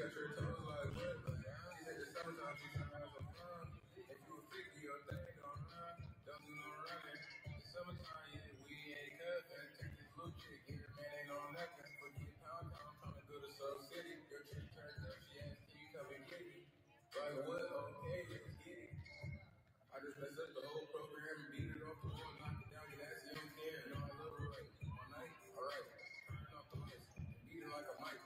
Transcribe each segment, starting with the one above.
touch her toes like what? She said the summertime she trying to have some fun. If you a freaky, your thing gon' run. Don't do no running. The summertime, yeah, we ain't cousin. Take this little chick, here, man, ain't on nothing. Forget pound town, trying to go to Soul City. Your chick turned up, she asked, can you come and get me? Like what? Okay, let's get it. I just messed up the whole program and beat it off the wall, knock it down, get that you don't care. No, I love her right. All night, all right. Turn off the lights and beat her like a mic.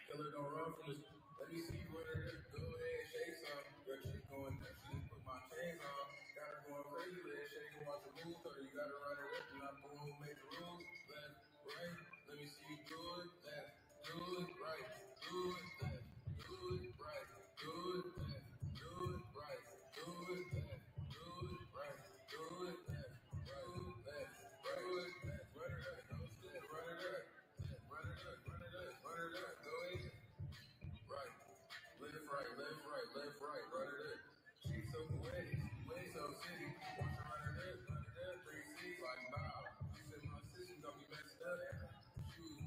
Killer don't run from this. Let me see what it is. Go ahead, shake some. Your chick going nuts. She just put my chains on. Got her going crazy. Let her shake and watch the move. Told her you gotta run it up. And I'm the one who made the rules. Left, right. Let me see you do it. Left, do it, right. Do it, left. Do it, right. Do it, left. Do it, right. Do it, left. Do it, right. Do it, left. Do it, left. Do it, left. Run it up. Don't step. Run it up. Run it up. Run it up. Run it up. Go ahead. Right. Left, right, left, right, left, right. Run it up. She's so wet. Way so city. Watch her run it up, 3 C's like bow. She said my system don't be messed up. Shoot,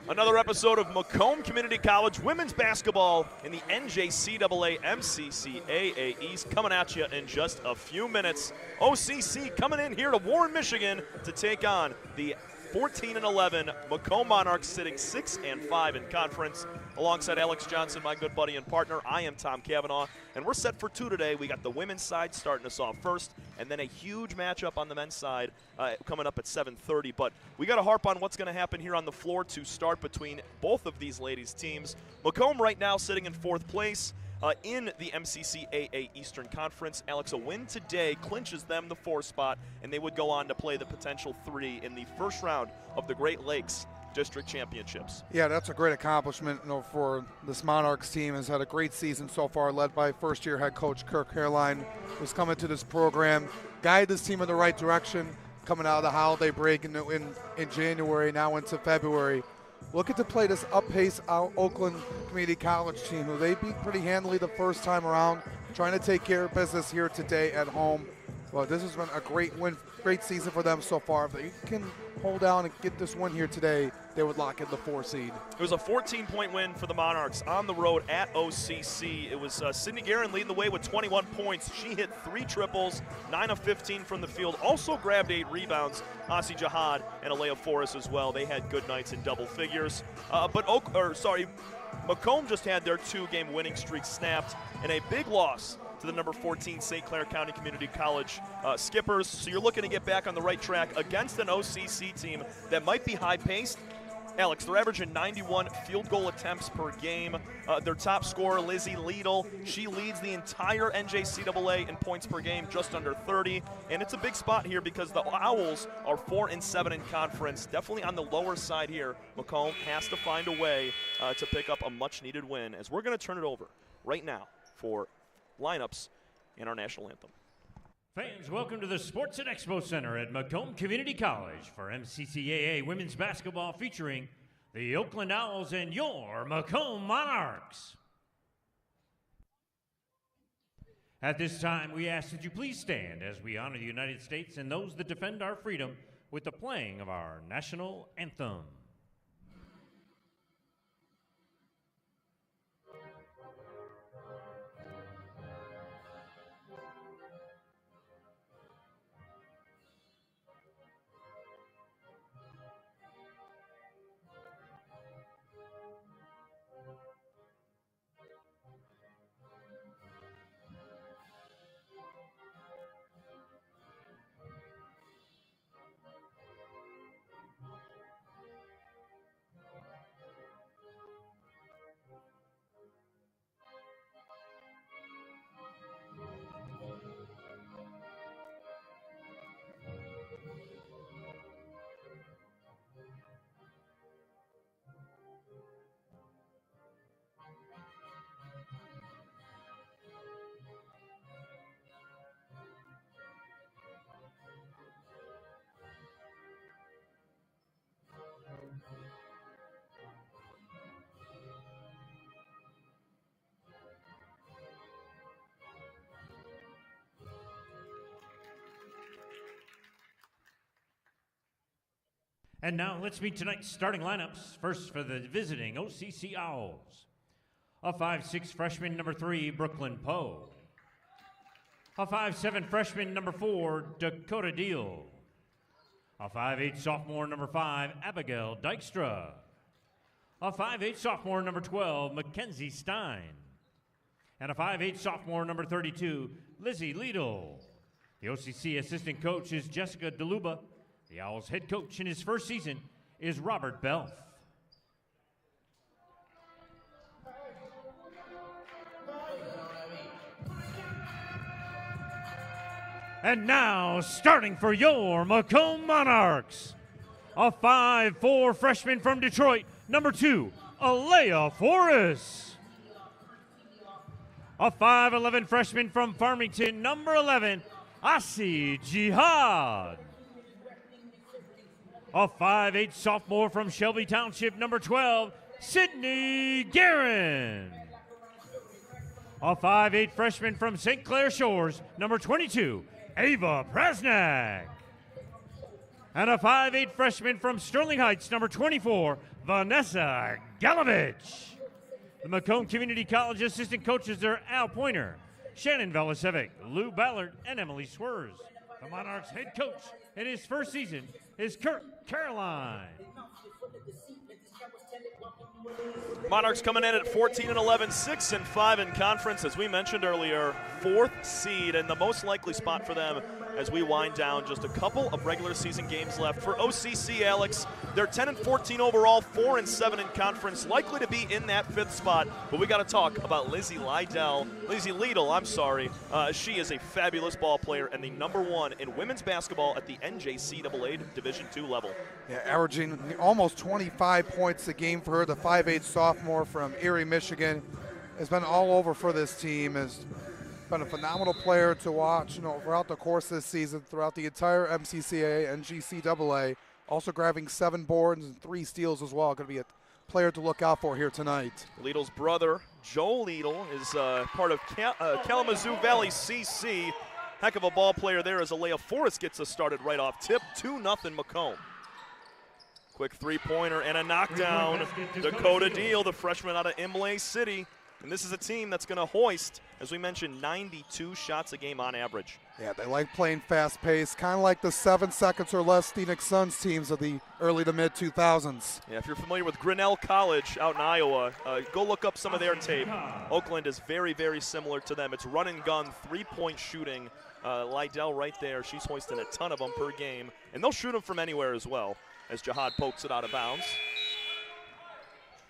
Another episode of Macomb Community College women's basketball in the NJCAA MCCAA East coming at you in just a few minutes. OCC coming in here to Warren, Michigan to take on the 14-11 Macomb Monarchs, sitting 6-5 in conference. Alongside Alex Johnson, my good buddy and partner, I am Tom Cavanaugh, and we're set for two today. We got the women's side starting us off first, and then a huge matchup on the men's side coming up at 7:30. But we got to harp on what's going to happen here on the floor to start between both of these ladies' teams. Macomb right now sitting in fourth place in the MCCAA Eastern Conference. Alex, a win today clinches them the 4 spot, and they would go on to play the potential 3 in the first round of the Great Lakes District Championships. Yeah, that's a great accomplishment, for this Monarchs team. Has had a great season so far, led by first-year head coach Kirk Hairline, who's coming to this program, guide this team in the right direction, coming out of the holiday break in January, now into February. Looking to play this up-pace Oakland Community College team, who they beat pretty handily the first time around, trying to take care of business here today at home. Well, this has been a great win, great season for them so far. If they can hold down and get this win here today, they would lock in the 4 seed. It was a 14-point win for the Monarchs on the road at OCC. It was Sydney Guerin leading the way with 21 points. She hit 3 triples, 9 of 15 from the field. Also grabbed 8 rebounds. Asi Jihad and Alea Forrest as well. They had good nights in double figures. Macomb just had their 2-game winning streak snapped in a big loss to the number 14 St. Clair County Community College Skippers. So you're looking to get back on the right track against an OCC team that might be high-paced. Alex, they're averaging 91 field goal attempts per game. Their top scorer, Lizzie Liedl, she leads the entire NJCAA in points per game, just under 30. And it's a big spot here because the Owls are 4-7 in conference. Definitely on the lower side here. Macomb has to find a way to pick up a much-needed win, as we're going to turn it over right now for lineups and our national anthem. Fans, welcome to the Sports and Expo Center at Macomb Community College for MCCAA women's basketball featuring the Oakland Owls and your Macomb Monarchs. At this time, we ask that you please stand as we honor the United States and those that defend our freedom with the playing of our national anthem. And now let's meet tonight's starting lineups. First for the visiting OCC Owls. A 5'6" freshman, number 3, Brooklyn Poe. A 5'7" freshman, number 4, Dakota Deal. A 5'8" sophomore, number 5, Abigail Dykstra. A 5'8" sophomore, number 12, Mackenzie Stein. And a 5'8" sophomore, number 32, Lizzie Liedl. The OCC assistant coach is Jessica DeLuba. The Owls head coach in his first season is Robert Belf. And now, starting for your Macomb Monarchs, a 5'4" freshman from Detroit, number 2, Alea Forrest. A 5'11" freshman from Farmington, number 11, Asi Jihad. A 5'8" sophomore from Shelby Township, number 12, Sydney Guerin. A 5'8" freshman from St. Clair Shores, number 22, Ava Presnak. And a 5'8" freshman from Sterling Heights, number 24, Vanessa Galovich. The Macomb Community College assistant coaches are Al Pointer, Shannon Velisevic, Lou Ballard, and Emily Swerz. The Monarchs head coach in his first season is Kurt Caroline. Monarchs coming in at 14-11, 6-5 in conference, as we mentioned earlier, 4th seed, and the most likely spot for them as we wind down. Just a couple of regular season games left for OCC, Alex. They're 10-14 overall, 4-7 in conference, likely to be in that 5th spot. But we got to talk about Lizzie Liedl. She is a fabulous ball player and the number 1 in women's basketball at the NJCAA Division II level. Yeah, averaging almost 25 points a game for her. The 5'8" sophomore from Erie, Michigan, has been all over for this team. Has been a phenomenal player to watch, throughout the course of this season, throughout the entire MCCAA and GCAA. Also grabbing 7 boards and 3 steals as well. Going to be a player to look out for here tonight. Liedl's brother, Joe Liedl, is part of Kalamazoo Valley CC. Heck of a ball player there as Alea Forrest gets us started right off tip. 2-0 Macomb. Quick three-pointer and a knockdown. Dakota Deal, the freshman out of Imlay City. And this is a team that's going to hoist, as we mentioned, 92 shots a game on average. Yeah, they like playing fast-paced, kind of like the 7 seconds or less Phoenix Suns teams of the early to mid-2000s. Yeah, if you're familiar with Grinnell College out in Iowa, go look up some of their tape. Oakland is very, very similar to them. It's run and gun, 3-point shooting. Liedl right there, she's hoisting a ton of them per game. And they'll shoot them from anywhere as well, as Jihad pokes it out of bounds.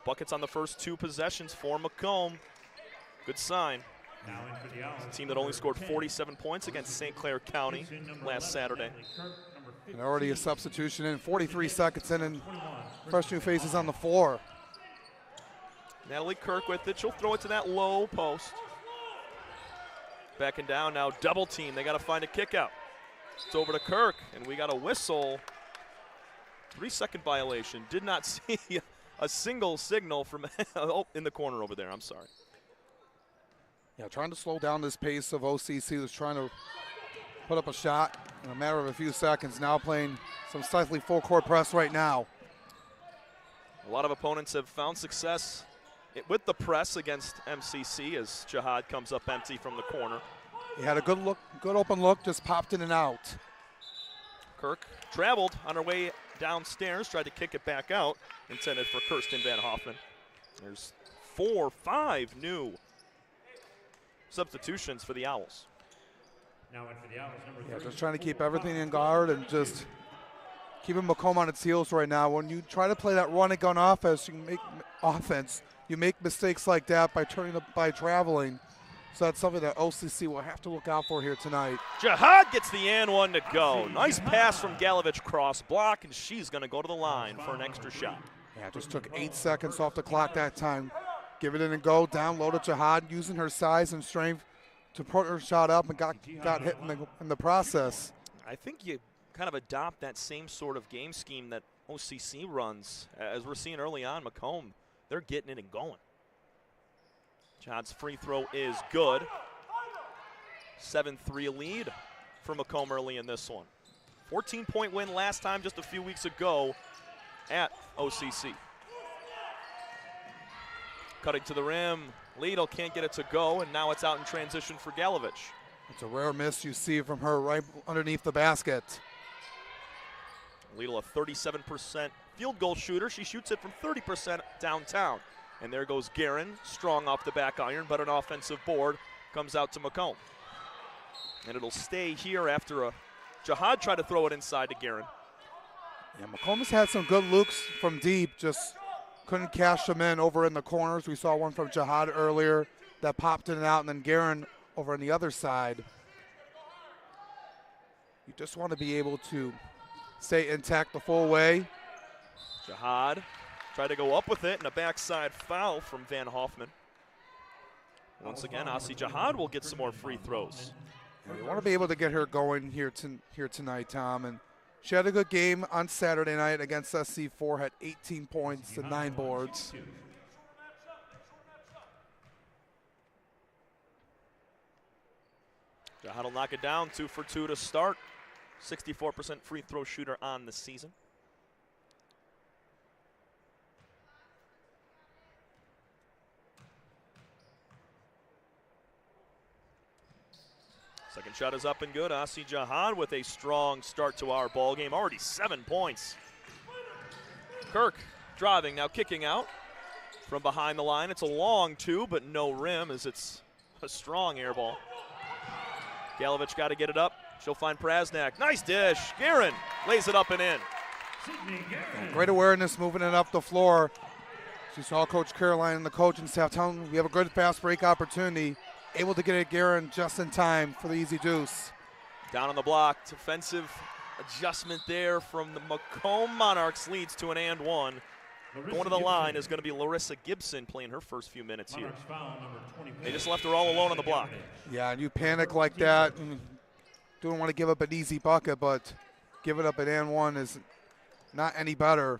Buckets on the first 2 possessions for Macomb. Good sign. It's a team that only scored 47 points against St. Clair County last Saturday. And already a substitution in, 43 seconds in, and fresh new faces on the floor. Natalie Kirk with it. She'll throw it to that low post. Backing down now, double team. They got to find a kick out. It's over to Kirk, and we got a whistle. 3-second violation. Did not see a single signal from in the corner over there. I'm sorry. Yeah, trying to slow down this pace of OCC, who's trying to put up a shot in a matter of a few seconds. Now playing some slightly full court press right now. A lot of opponents have found success with the press against MCC as Jihad comes up empty from the corner. He had a good look, good open look, just popped in and out. Kirk traveled on her way downstairs, tried to kick it back out, intended for Kirsten Van Hoffman. There's 4-5 new substitutions for the Owls. Now in for the Owls, number 3. Yeah, just trying to keep everything in guard and just keeping Macomb on its heels right now. When you try to play that run and gun offense, you make mistakes like that by traveling. So that's something that OCC will have to look out for here tonight. Jihad gets the and one to go. Nice pass from Galovich, cross block, and she's going to go to the line for an extra shot. Yeah, just took 8 seconds off the clock that time. Give it in and go, down low to Jihad, using her size and strength to put her shot up and got hit in the process. I think you kind of adopt that same sort of game scheme that OCC runs. As we're seeing early on, Macomb, they're getting it and going. Jihad's free throw is good. 7-3 lead for Macomb early in this one. 14-point win last time just a few weeks ago. at OCC. Cutting to the rim, Lidl can't get it to go, and now it's out in transition for Galovich. It's a rare miss you see from her right underneath the basket. Lidl, a 37% field goal shooter. She shoots it from 30% downtown. And there goes Guerin, strong off the back iron, but an offensive board comes out to Macomb. And it'll stay here after a Jihad tried to throw it inside to Guerin. Yeah, Macomb has had some good looks from deep, just couldn't cash them in over in the corners. We saw one from Jihad earlier that popped in and out, and then Guerin over on the other side. You just want to be able to stay intact the full way. Jihad tried to go up with it, and a backside foul from Van Hoffman. Once again, Asi Jihad will get some more free throws. Yeah, you want to be able to get her going here tonight, Tom. And she had a good game on Saturday night against SC4, had 18 points and 9 boards. Jihad will knock it down, 2 for 2 to start. 64% free throw shooter on the season. Second shot is up and good. Asi Jihad with a strong start to our ball game. Already 7 points. Kirk driving, now kicking out from behind the line. It's a long 2, but no rim as it's a strong air ball. Galovich got to get it up. She'll find Prasnak. Nice dish. Guerin lays it up and in. Great awareness moving it up the floor. She saw Coach Caroline and the coaching staff telling them we have a good fast break opportunity. Able to get it Guerin just in time for the easy deuce. Down on the block, defensive adjustment there from the Macomb Monarchs leads to an and one. Going to the line is going to be Larissa Gibson playing her first few minutes here. They just left her all alone on the block. Yeah, and you panic like that and don't want to give up an easy bucket, but giving up an and one is not any better.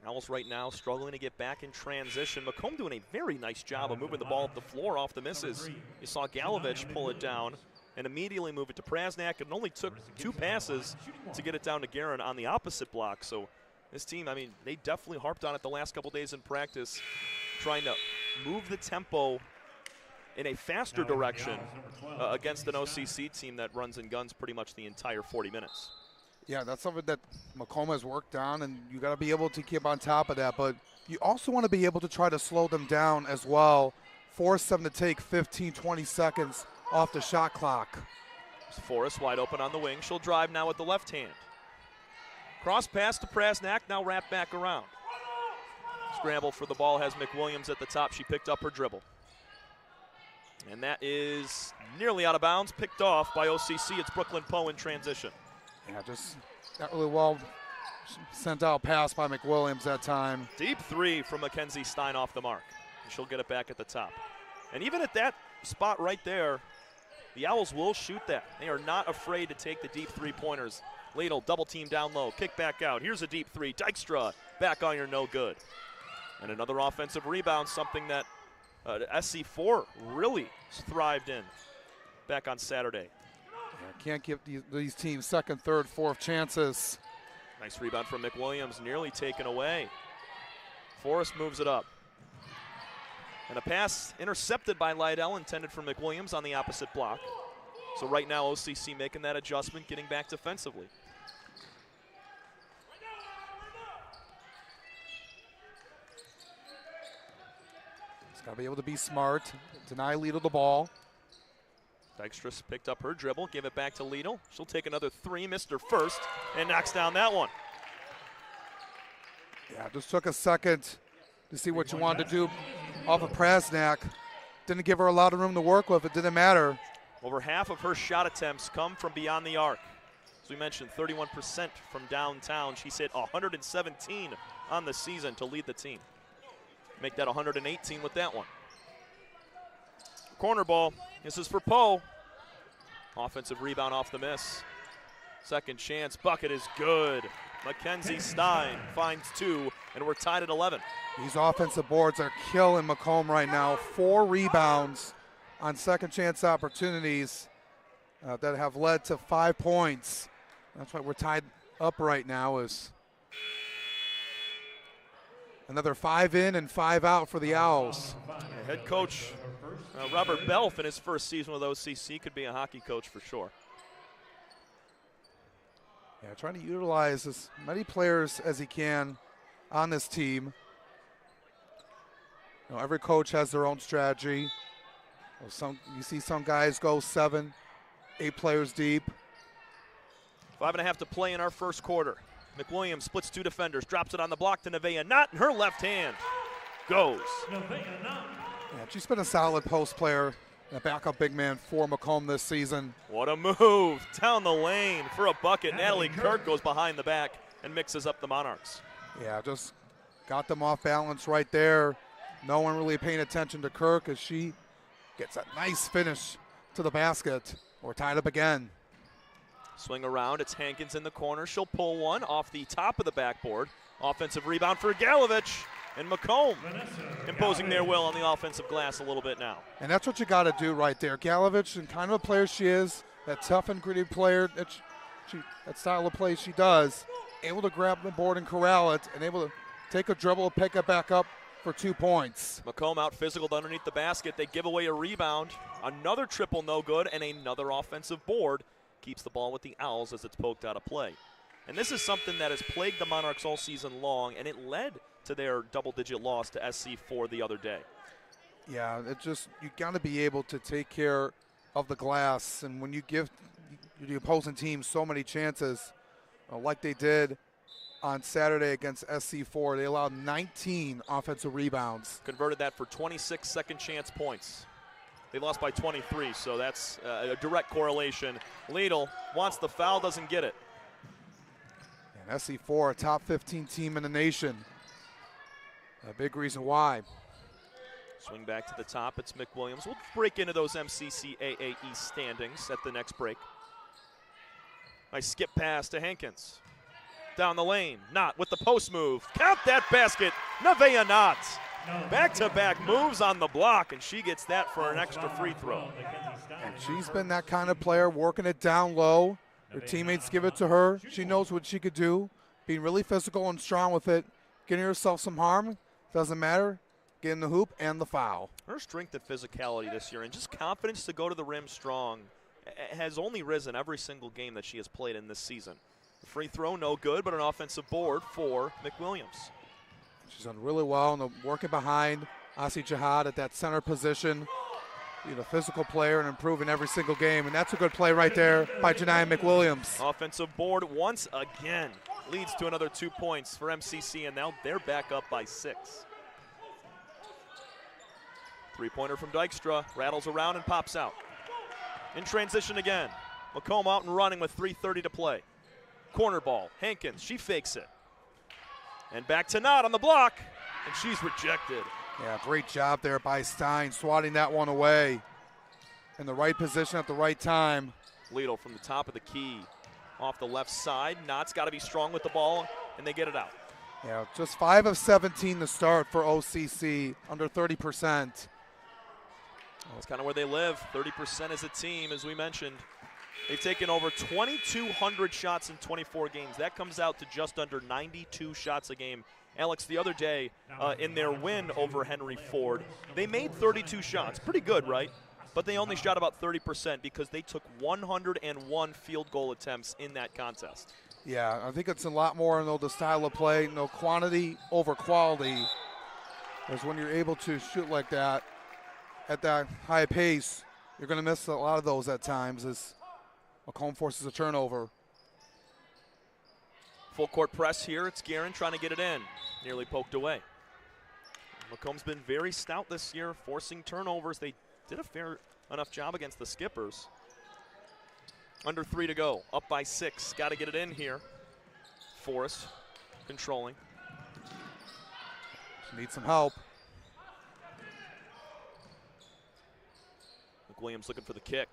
Owls right now struggling to get back in transition. Macomb doing a very nice job of moving the ball up the floor off the misses. You saw Galovich pull it down and immediately move it to Prasnak. It only took 2 passes to get it down to Guerin on the opposite block. So this team, I mean, they definitely harped on it the last couple days in practice, trying to move the tempo in a faster direction against an OCC team that runs and guns pretty much the entire 40 minutes. Yeah, that's something that Macomb has worked on, and you got to be able to keep on top of that. But you also want to be able to try to slow them down as well, force them to take 15, 20 seconds off the shot clock. Forrest wide open on the wing. She'll drive now with the left hand. Cross pass to Prasnak, now wrap back around. Scramble for the ball has McWilliams at the top. She picked up her dribble. And that is nearly out of bounds, picked off by OCC. It's Brooklyn Poe in transition. Yeah, just not really well sent out pass by McWilliams that time. Deep 3 from Mackenzie Stein off the mark. And she'll get it back at the top. And even at that spot right there, the Owls will shoot that. They are not afraid to take the deep 3-pointers. Ladle double team down low, kick back out. Here's a deep 3. Dykstra back iron, no good. And another offensive rebound, something that SC4 really thrived in back on Saturday. Yeah, can't give these teams second, third, fourth chances. Nice rebound from McWilliams, nearly taken away. Forrest moves it up. And a pass intercepted by Lydell, intended for McWilliams on the opposite block. So right now, OCC making that adjustment, getting back defensively. It's got to be able to be smart, deny Lidl the ball. Dykstra picked up her dribble, give it back to Lidl. She'll take another 3, missed her first, and knocks down that one. Yeah, just took a second to see what you wanted to do off of Prasnak. Didn't give her a lot of room to work with. It didn't matter. Over half of her shot attempts come from beyond the arc. As we mentioned, 31% from downtown. She's hit 117 on the season to lead the team. Make that 118 with that one. Corner ball. This is for Poe. Offensive rebound off the miss. Second chance. Bucket is good. Mackenzie Stein finds 2, and we're tied at 11. These offensive boards are killing Macomb right now. 4 rebounds on second chance opportunities that have led to 5 points. That's why we're tied up right now, is Another 5 in and 5 out for the Owls. Head coach Robert Belf in his first season with OCC could be a hockey coach for sure. Yeah, trying to utilize as many players as he can on this team. You know, every coach has their own strategy. You see some guys go 7, 8 players deep. 5.5 to play in our first quarter. McWilliams splits 2 defenders, drops it on the block to Nevaeh Knott, and her left hand goes. Yeah, she's been a solid post player, a backup big man for Macomb this season. What a move down the lane for a bucket. Natalie Kirk goes behind the back and mixes up the Monarchs. Yeah, just got them off balance right there. No one really paying attention to Kirk as she gets a nice finish to the basket. We're tied up again. Swing around, it's Hankins in the corner. She'll pull one off the top of the backboard. Offensive rebound for Galovich, and Macomb imposing their will on the offensive glass a little bit now. And that's what you got to do right there. Galovich, and kind of a player she is, that tough and gritty player, that style of play she does, able to grab the board and corral it, and able to take a dribble, pick it back up for 2 points. Macomb out physical underneath the basket. They give away a rebound. Another triple no good, and another offensive board. Keeps the ball with the Owls as it's poked out of play. And this is something that has plagued the Monarchs all season long, and it led to their double-digit loss to SC4 the other day. Yeah, you got to be able to take care of the glass, and when you give the opposing team so many chances, like they did on Saturday against SC4, they allowed 19 offensive rebounds. Converted that for 26 second chance points. They lost by 23, so that's a direct correlation. Lidl wants the foul, doesn't get it. And SC4, a top 15 team in the nation. A big reason why. Swing back to the top, it's McWilliams. We'll break into those MCC AAE standings at the next break. Nice skip pass to Hankins. Down the lane, Knott with the post move. Count that basket, Nevaeh Knott. Back-to-back moves on the block, and she gets that for an extra free throw. And she's been that kind of player, working it down low. Her teammates give it to her. She knows what she could do, being really physical and strong with it, getting herself some harm. Doesn't matter, getting the hoop and the foul. Her strength and physicality this year and just confidence to go to the rim strong has only risen every single game that she has played in this season. The free throw, no good, but an offensive board for McWilliams. She's done really well and working behind Asi Jihad at that center position. Being a physical player and improving every single game, and that's a good play right there by Janiyah McWilliams. Offensive board once again leads to another 2 points for MCC, and now they're back up by 6. Three-pointer from Dykstra, rattles around and pops out. In transition again, Macomb out and running with 3:30 to play. Corner ball, Hankins, she fakes it. And back to Knott on the block, and she's rejected. Yeah, great job there by Stein, swatting that one away. In the right position at the right time. Lidl from the top of the key. Off the left side, Knott's got to be strong with the ball, and they get it out. Yeah, just 5 of 17 to start for OCC, under 30%. That's kind of where they live, 30% as a team, as we mentioned. They've taken over 2,200 shots in 24 games. That comes out to just under 92 shots a game. Alex, the other day in their win over Henry Ford, they made 32 shots. Pretty good, right? But they only shot about 30% because they took 101 field goal attempts in that contest. Yeah, I think it's a lot more in the style of play, quantity over quality. Because when you're able to shoot like that at that high pace, you're going to miss a lot of those at times as Macomb forces a turnover. Full court press here. It's Guerin trying to get it in. Nearly poked away. Macomb's been very stout this year, forcing turnovers. They did a fair enough job against the Skippers. Under 3 to go. Up by 6. Got to get it in here. Forrest controlling. Need some help. McWilliams looking for the kick.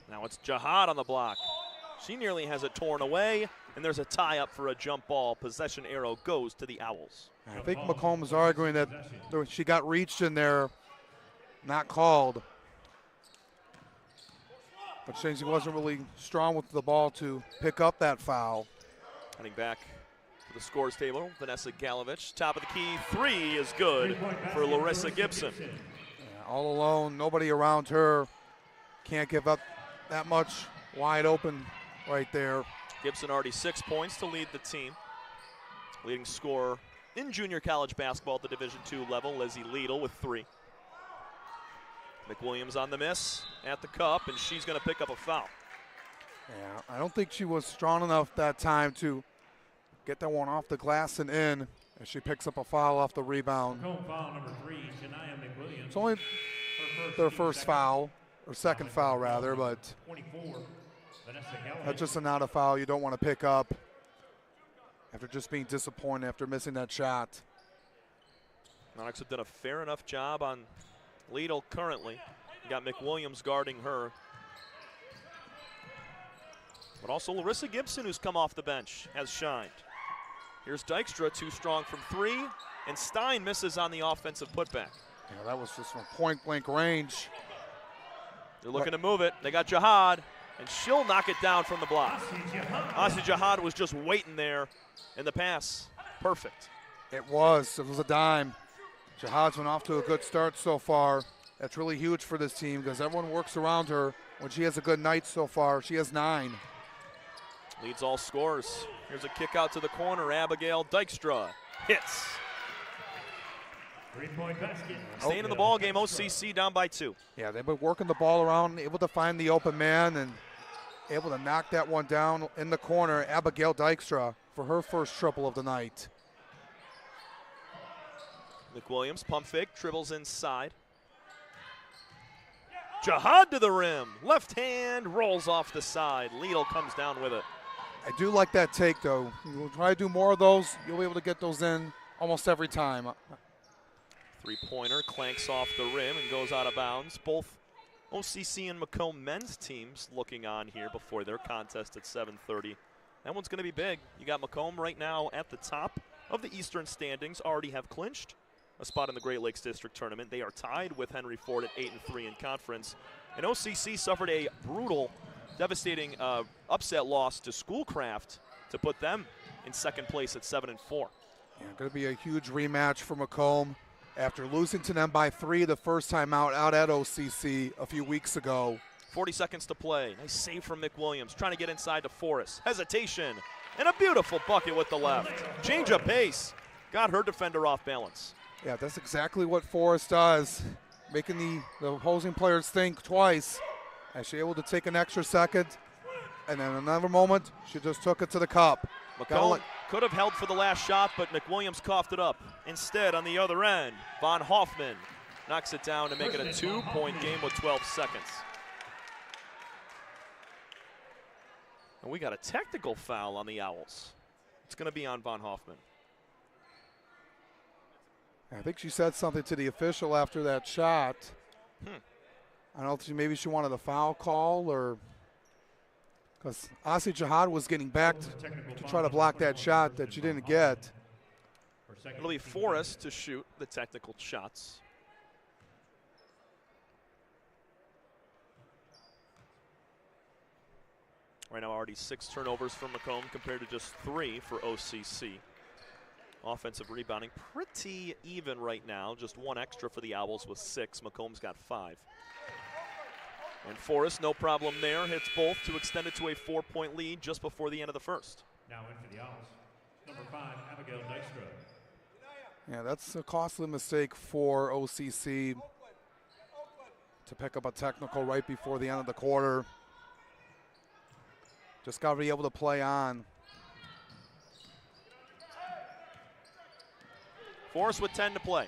Now it's Jihad on the block. She nearly has it torn away, and there's a tie up for a jump ball. Possession arrow goes to the Owls. I think Macomb is arguing that she got reached in there, not called. But Shanksy wasn't really strong with the ball to pick up that foul. Heading back to the scores table, Vanessa Galovich. Top of the key, 3 is good for Larissa Gibson. Yeah, all alone, nobody around her. Can't give up that much. Wide open right there. Gibson already 6 points to lead the team. Leading scorer in junior college basketball at the Division II level, Lizzie Liedl with 3. McWilliams on the miss at the cup, and she's going to pick up a foul. Yeah, I don't think she was strong enough that time to get that one off the glass and in, as she picks up a foul off the rebound. Foul number 3, Shania McWilliams. It's only their first foul, or second foul rather, but 24, Vanessa Galovich. that's just not a foul you don't want to pick up after just being disappointed after missing that shot. Monarchs have done a fair enough job on Liedl currently. You got McWilliams guarding her. But also Larissa Gibson, who's come off the bench, has shined. Here's Dykstra, too strong from 3, and Stein misses on the offensive putback. Yeah, that was just from point-blank range. They're looking to move it. They got Jihad, and she'll knock it down from the block. Asi Jihad was just waiting there, and the pass, perfect. It was a dime. Jihad's went off to a good start so far. That's really huge for this team because everyone works around her. When she has a good night so far, she has 9. Leads all scorers. Here's a kick out to the corner. Abigail Dykstra hits. 3-point basket. Staying in the ball game, OCC down by 2. Yeah, they've been working the ball around, able to find the open man and able to knock that one down in the corner. Abigail Dykstra for her first triple of the night. McWilliams, pump fake, dribbles inside. Jihad to the rim. Left hand rolls off the side. Liedl comes down with it. I do like that take, though. You'll try to do more of those. You'll be able to get those in almost every time. Three-pointer clanks off the rim and goes out of bounds. Both OCC and Macomb men's teams looking on here before their contest at 7:30. That one's going to be big. You got Macomb right now at the top of the Eastern standings, already have clinched a spot in the Great Lakes District Tournament. They are tied with Henry Ford at 8-3 in conference. And OCC suffered a brutal, devastating upset loss to Schoolcraft to put them in second place at 7-4. Yeah, going to be a huge rematch for Macomb after losing to them by 3 the first time out at OCC a few weeks ago. 40 seconds to play. Nice save from McWilliams, trying to get inside to Forrest. Hesitation, and a beautiful bucket with the left. Change of pace, got her defender off balance. Yeah, that's exactly what Forrest does, making the opposing players think twice. And she's able to take an extra second, and then another moment, she just took it to the cup. Macomb could have held for the last shot, but McWilliams coughed it up. Instead, on the other end, Von Hoffman knocks it down to make it a 2-point game with 12 seconds. And we got a technical foul on the Owls. It's going to be on Von Hoffman. I think she said something to the official after that shot. I don't know, maybe she wanted a foul call, or because Asi Jihad was getting back to try to block that shot that she didn't get. It'll be Forrest to shoot the technical shots. Right now already 6 turnovers for Macomb compared to just 3 for OCC. Offensive rebounding pretty even right now. Just 1 extra for the Owls with 6. Macomb's got 5. And Forrest, no problem there. Hits both to extend it to a 4-point lead just before the end of the first. Now in for the Owls, number 5, Abigail Dykstra. Yeah, that's a costly mistake for OCC to pick up a technical right before the end of the quarter. Just got to be able to play on. Forrest with 10 to play.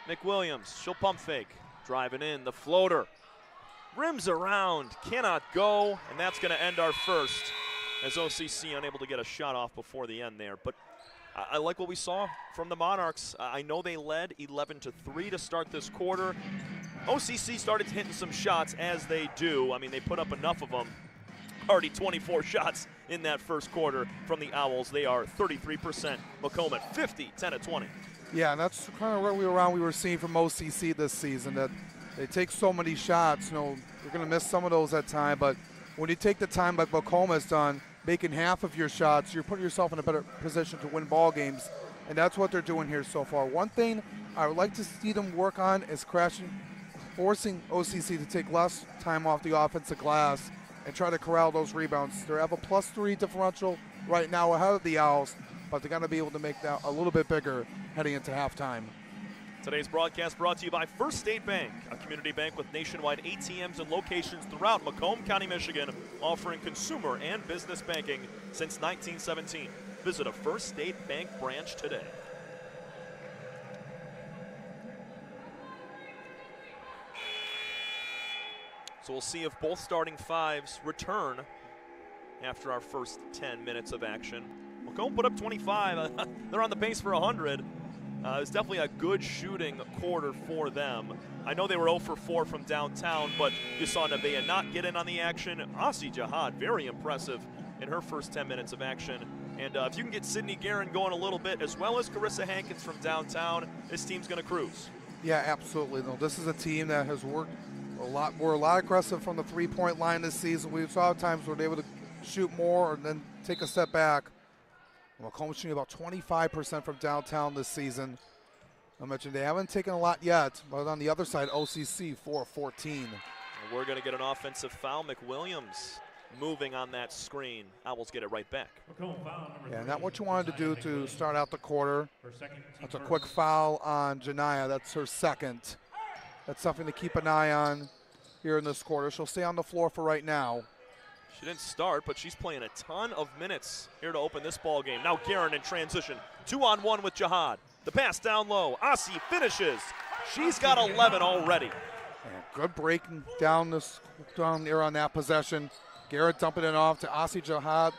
McWilliams, she'll pump fake. Driving in, the floater. Rims around, cannot go, and that's going to end our first as OCC unable to get a shot off before the end there. But I like what we saw from the Monarchs. I know they led 11-3 to start this quarter. OCC started hitting some shots as they do. I mean, they put up enough of them. Already 24 shots in that first quarter from the Owls. They are 33%. Macomb at 50, 10-20. Yeah, and that's kind of where we were seeing from OCC this season, that They take so many shots. You're going to miss some of those at time, but when you take the time like Macomb has done, making half of your shots, you're putting yourself in a better position to win ball games, and that's what they're doing here so far. One thing I would like to see them work on is forcing OCC to take less time off the offensive glass and try to corral those rebounds. They have a +3 differential right now ahead of the Owls, but they're going to be able to make that a little bit bigger heading into halftime. Today's broadcast brought to you by First State Bank, a community bank with nationwide ATMs and locations throughout Macomb County, Michigan, offering consumer and business banking since 1917. Visit a First State Bank branch today. So we'll see if both starting fives return after our first 10 minutes of action. Macomb put up 25. They're on the pace for 100. It's definitely a good shooting quarter for them. I know they were 0 for 4 from downtown, but you saw Nevaeh not get in on the action. Asi Jihad, very impressive in her first 10 minutes of action. And if you can get Sydney Guerin going a little bit, as well as Carissa Hankins from downtown, this team's going to cruise. Yeah, absolutely. No, this is a team that has worked a lot aggressive from the three-point line this season. We saw times where they were able to shoot more and then take a step back. Macomb shooting about 25% from downtown this season. I mentioned they haven't taken a lot yet, but on the other side, OCC 4-14. We're going to get an offensive foul. McWilliams moving on that screen. Owls get it right back. Yeah, not what you wanted to do to start out the quarter. That's a quick foul on Janiyah. That's her second. That's something to keep an eye on here in this quarter. She'll stay on the floor for right now. She didn't start, but she's playing a ton of minutes here to open this ball game. Now Guerin in transition. 2-on-1 with Jihad. The pass down low. Asi finishes. She's got 11 already. And good breaking down there on that possession. Garrett dumping it off to Asi Jihad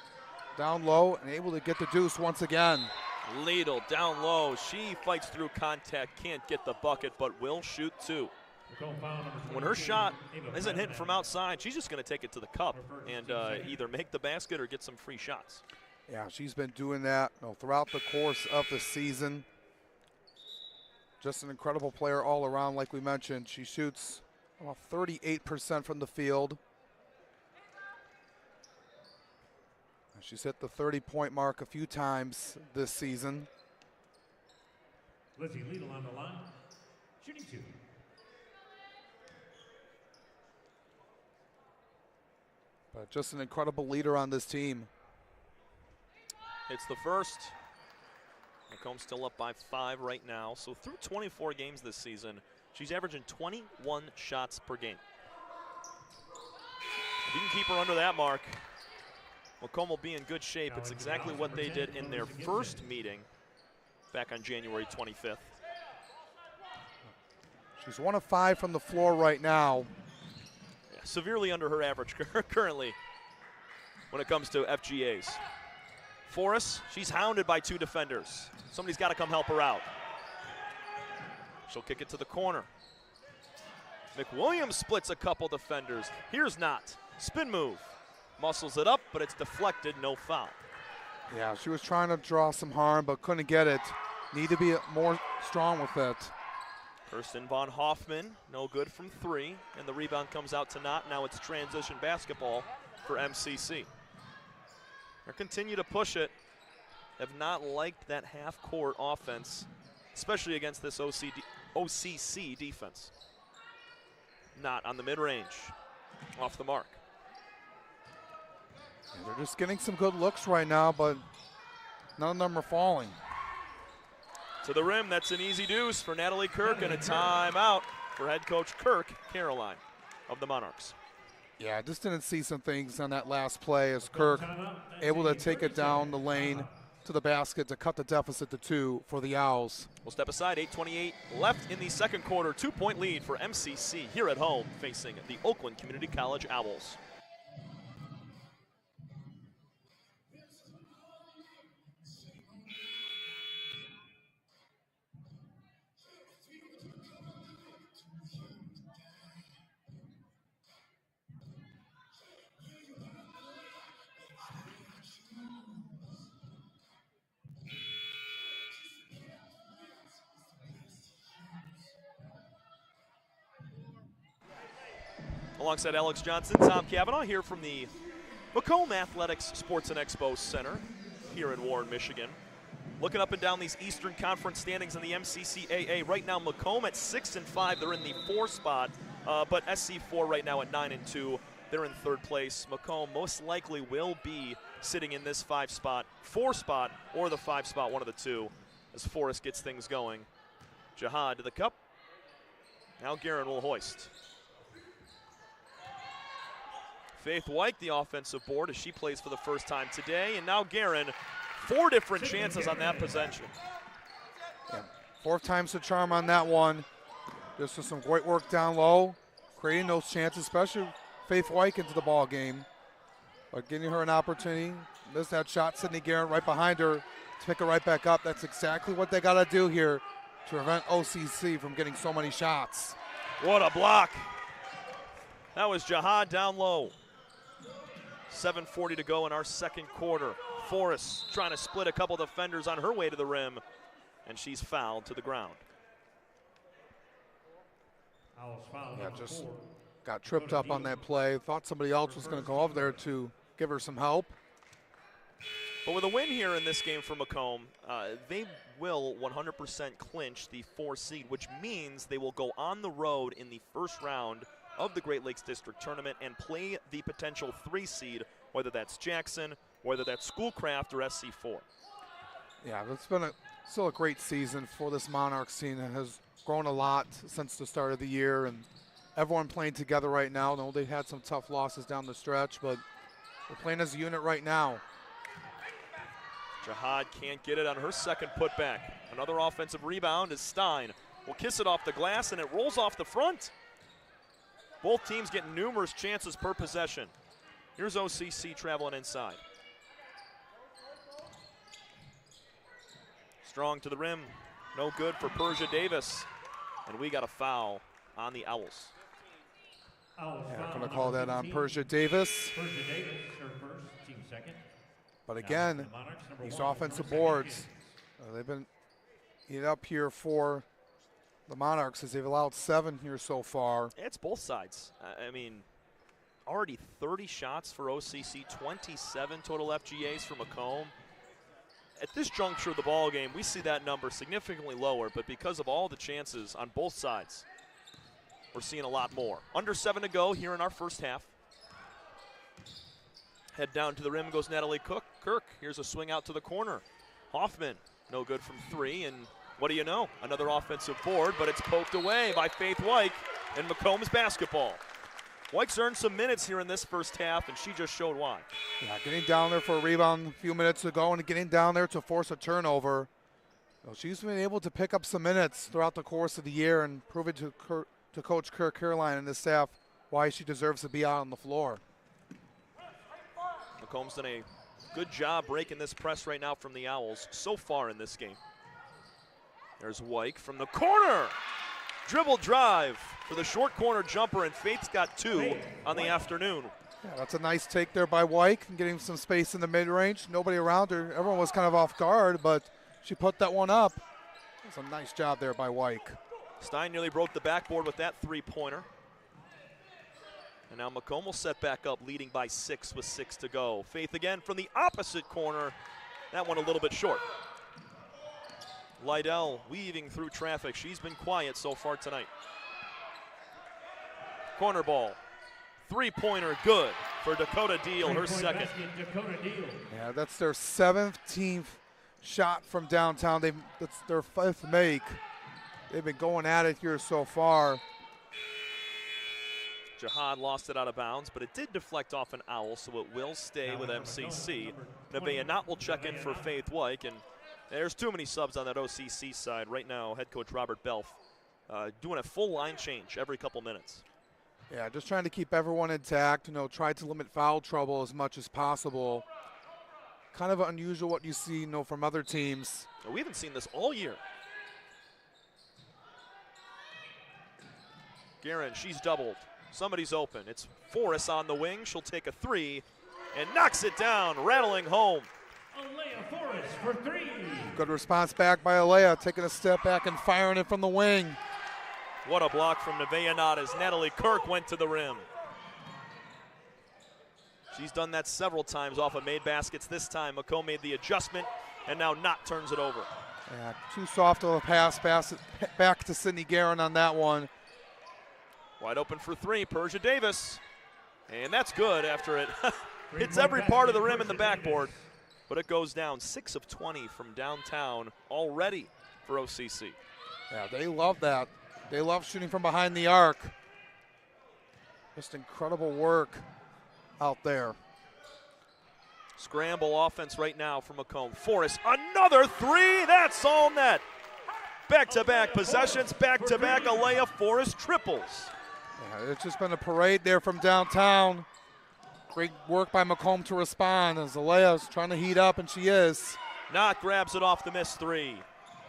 down low and able to get the deuce once again. Lidl down low. She fights through contact, can't get the bucket, but will shoot two. When her shot isn't hitting from outside, she's just going to take it to the cup and either make the basket or get some free shots. Yeah, she's been doing that throughout the course of the season. Just an incredible player all around, like we mentioned. She shoots about 38% from the field. She's hit the 30-point mark a few times this season. Lizzie Lidl on the line, shooting two. But just an incredible leader on this team. It's the first. Macomb still up by 5 right now. So through 24 games this season, she's averaging 21 shots per game. If you can keep her under that mark, Macomb will be in good shape. It's exactly what they did in their first meeting back on January 25th. She's 1 of 5 from the floor right now. Yeah, severely under her average currently when it comes to FGAs. Forrest, she's hounded by 2 defenders. Somebody's got to come help her out. She'll kick it to the corner. McWilliams splits a couple defenders. Here's Knott. Spin move. Muscles it up, but it's deflected, no foul. Yeah, she was trying to draw some harm, but couldn't get it. Need to be more strong with it. Kirsten Von Hoffman, no good from 3, and the rebound comes out to Knott. Now it's transition basketball for MCC. They'll continue to push it. Have not liked that half-court offense, especially against this OCC defense. Knott on the mid-range, off the mark. And they're just getting some good looks right now, but none of them are falling. To the rim, that's an easy deuce for Natalie Kirk, and a timeout for head coach Kirk Caroline of the Monarchs. Yeah, I just didn't see some things on that last play as Kirk able to take it down the lane to the basket to cut the deficit to 2 for the Owls. We'll step aside, 8:28 left in the second quarter. 2-point lead for MCC here at home facing the Oakland Community College Owls. Alongside Alex Johnson, Tom Cavanaugh here from the Macomb Athletics Sports and Expo Center here in Warren, Michigan. Looking up and down these Eastern Conference standings in the MCCAA. Right now, Macomb at 6-5. They're in the 4 spot, but SC4 right now at 9-2. They're in 3rd place. Macomb most likely will be sitting in this 4 spot, or the 5 spot, one of the two, as Forrest gets things going. Jihad to the cup. Now Guerin will hoist. Faith White, the offensive board, as she plays for the first time today. And now Guerin, 4 different chances on that possession. Yeah, 4th time's the charm on that one. Just some great work down low, creating those chances, especially Faith White into the ball game. But giving her an opportunity. Missed that shot, Sydney Guerin right behind her to pick it right back up. That's exactly what they got to do here to prevent OCC from getting so many shots. What a block. That was Jihad down low. 7:40 to go in our 2nd quarter. Forrest trying to split a couple defenders on her way to the rim, and she's fouled to the ground. Yeah, just got tripped up on that play. Thought somebody else was going to go over there to give her some help. But with a win here in this game for Macomb, they will 100% clinch the 4 seed, which means they will go on the road in the 1st round of the Great Lakes District Tournament and play the potential 3 seed, whether that's Jackson, whether that's Schoolcraft or SC4. Yeah, it's been still a great season for this Monarchs team. It has grown a lot since the start of the year, and everyone playing together right now. No, they had some tough losses down the stretch, but they're playing as a unit right now. Jihad can't get it on her 2nd putback. Another offensive rebound as Stein will kiss it off the glass, and it rolls off the front. Both teams get numerous chances per possession. Here's OCC traveling inside. Strong to the rim. No good for Persia Davis. And we got a foul on the Owls. Yeah, going to call that on Persia Davis. Persia Davis, her 1st, team 2nd. But again, these offensive boards, they've been eating up here for the Monarchs as they've allowed 7 here so far. It's both sides. I mean, already 30 shots for OCC, 27 total FGAs for Macomb. At this juncture of the ball game, we see that number significantly lower, but because of all the chances on both sides, we're seeing a lot more. Under 7 to go here in our 1st half. Head down to the rim goes Natalie Kirk. Here's a swing out to the corner. Hoffman, no good from 3, and what do you know? Another offensive board, but it's poked away by Faith White in Macomb's basketball. White's earned some minutes here in this 1st half, and she just showed why. Yeah, getting down there for a rebound a few minutes ago and getting down there to force a turnover. Well, she's been able to pick up some minutes throughout the course of the year and prove it to Coach Kirk Caroline and the staff why she deserves to be out on the floor. Macomb's done a good job breaking this press right now from the Owls so far in this game. There's White from the corner. Dribble drive for the short corner jumper, and Faith's got 2 on the afternoon. Yeah, that's a nice take there by White and getting some space in the mid-range. Nobody around her. Everyone was kind of off guard, but she put that one up. It's a nice job there by White. Stein nearly broke the backboard with that 3-pointer. And now Macomb will set back up, leading by 6 with 6 to go. Faith again from the opposite corner. That one a little bit short. Lydell weaving through traffic. She's been quiet so far tonight. Corner ball. 3-pointer good for Dakota Deal, her 2nd. Yeah, that's their 17th shot from downtown. That's their 5th make. They've been going at it here so far. Jihad lost it out of bounds, but it did deflect off an Owl, so it will stay with MCC. Nevaeh Knott will check in for Faith White, and there's too many subs on that OCC side. Right now, head coach Robert Belf doing a full line change every couple minutes. Yeah, just trying to keep everyone intact, try to limit foul trouble as much as possible. Kind of unusual what you see, from other teams. We haven't seen this all year. Guerin, she's doubled. Somebody's open. It's Forrest on the wing. She'll take a 3 and knocks it down, rattling home. Alea Forrest for 3. Good response back by Alea, taking a step back and firing it from the wing. What a block from Nevaeh Knott as Natalie Kirk went to the rim. She's done that several times off of made baskets. This time, Macomb made the adjustment, and now Knott turns it over. Yeah, too soft of a pass back to Sydney Guerin on that one. Wide open for three, Persia Davis. And that's good after it hits every part of the rim and the backboard. But it goes down. 6 of 20 from downtown already for OCC. Yeah, they love that. They love shooting from behind the arc. Just incredible work out there. Scramble offense right now from Macomb. Forrest, another three. That's all net. Back-to-back possessions, back-to-back Alea Forrest triples. Yeah, it's just been a parade there from downtown. Great work by Macomb to respond as Alea's trying to heat up, and she is. Knott grabs it off the missed three.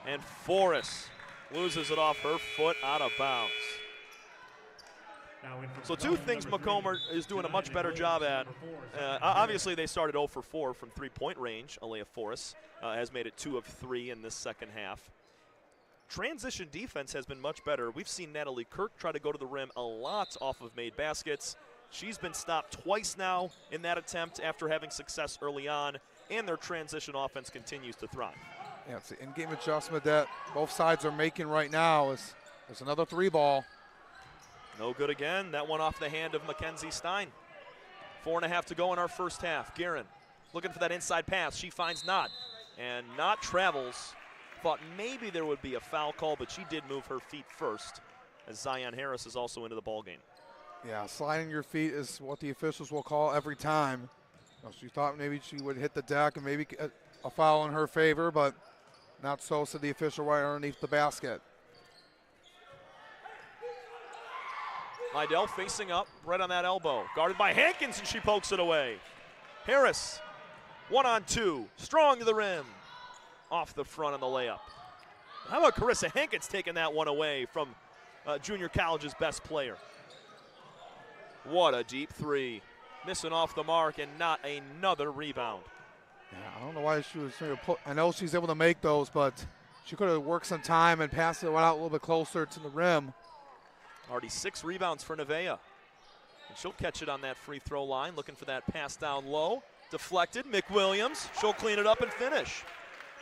And Forrest loses it off her foot out of bounds. So two things Macomb is doing a much better job at. Obviously, they started 0 for 4 from three-point range. Alea Forrest has made it 2 of 3 in this second half. Transition defense has been much better. We've seen Natalie Kirk try to go to the rim a lot off of made baskets. She's been stopped twice now in that attempt after having success early on, and their transition offense continues to thrive. Yeah, it's the in-game adjustment that both sides are making right now. There's another three ball. No good again. That one off the hand of Mackenzie Stein. 4.5 to go in our first half. Guerin looking for that inside pass. She finds Knott, and Knott travels. Thought maybe there would be a foul call, but she did move her feet first, as Zion Harris is also into the ballgame. Yeah, sliding your feet is what the officials will call every time. She thought maybe she would hit the deck and maybe a foul in her favor, but not so, said the official right underneath the basket. Lydell facing up, right on that elbow. Guarded by Hankins, and she pokes it away. Harris, 1-on-2, strong to the rim. Off the front on the layup. How about Carissa Hankins taking that one away from junior college's best player? What a deep three. Missing off the mark and not another rebound. Yeah, I don't know why she was trying to put. I know she's able to make those, but she could have worked some time and passed it out a little bit closer to the rim. Already 6 rebounds for Nevaeh. And she'll catch it on that free throw line, looking for that pass down low. Deflected, McWilliams. She'll clean it up and finish.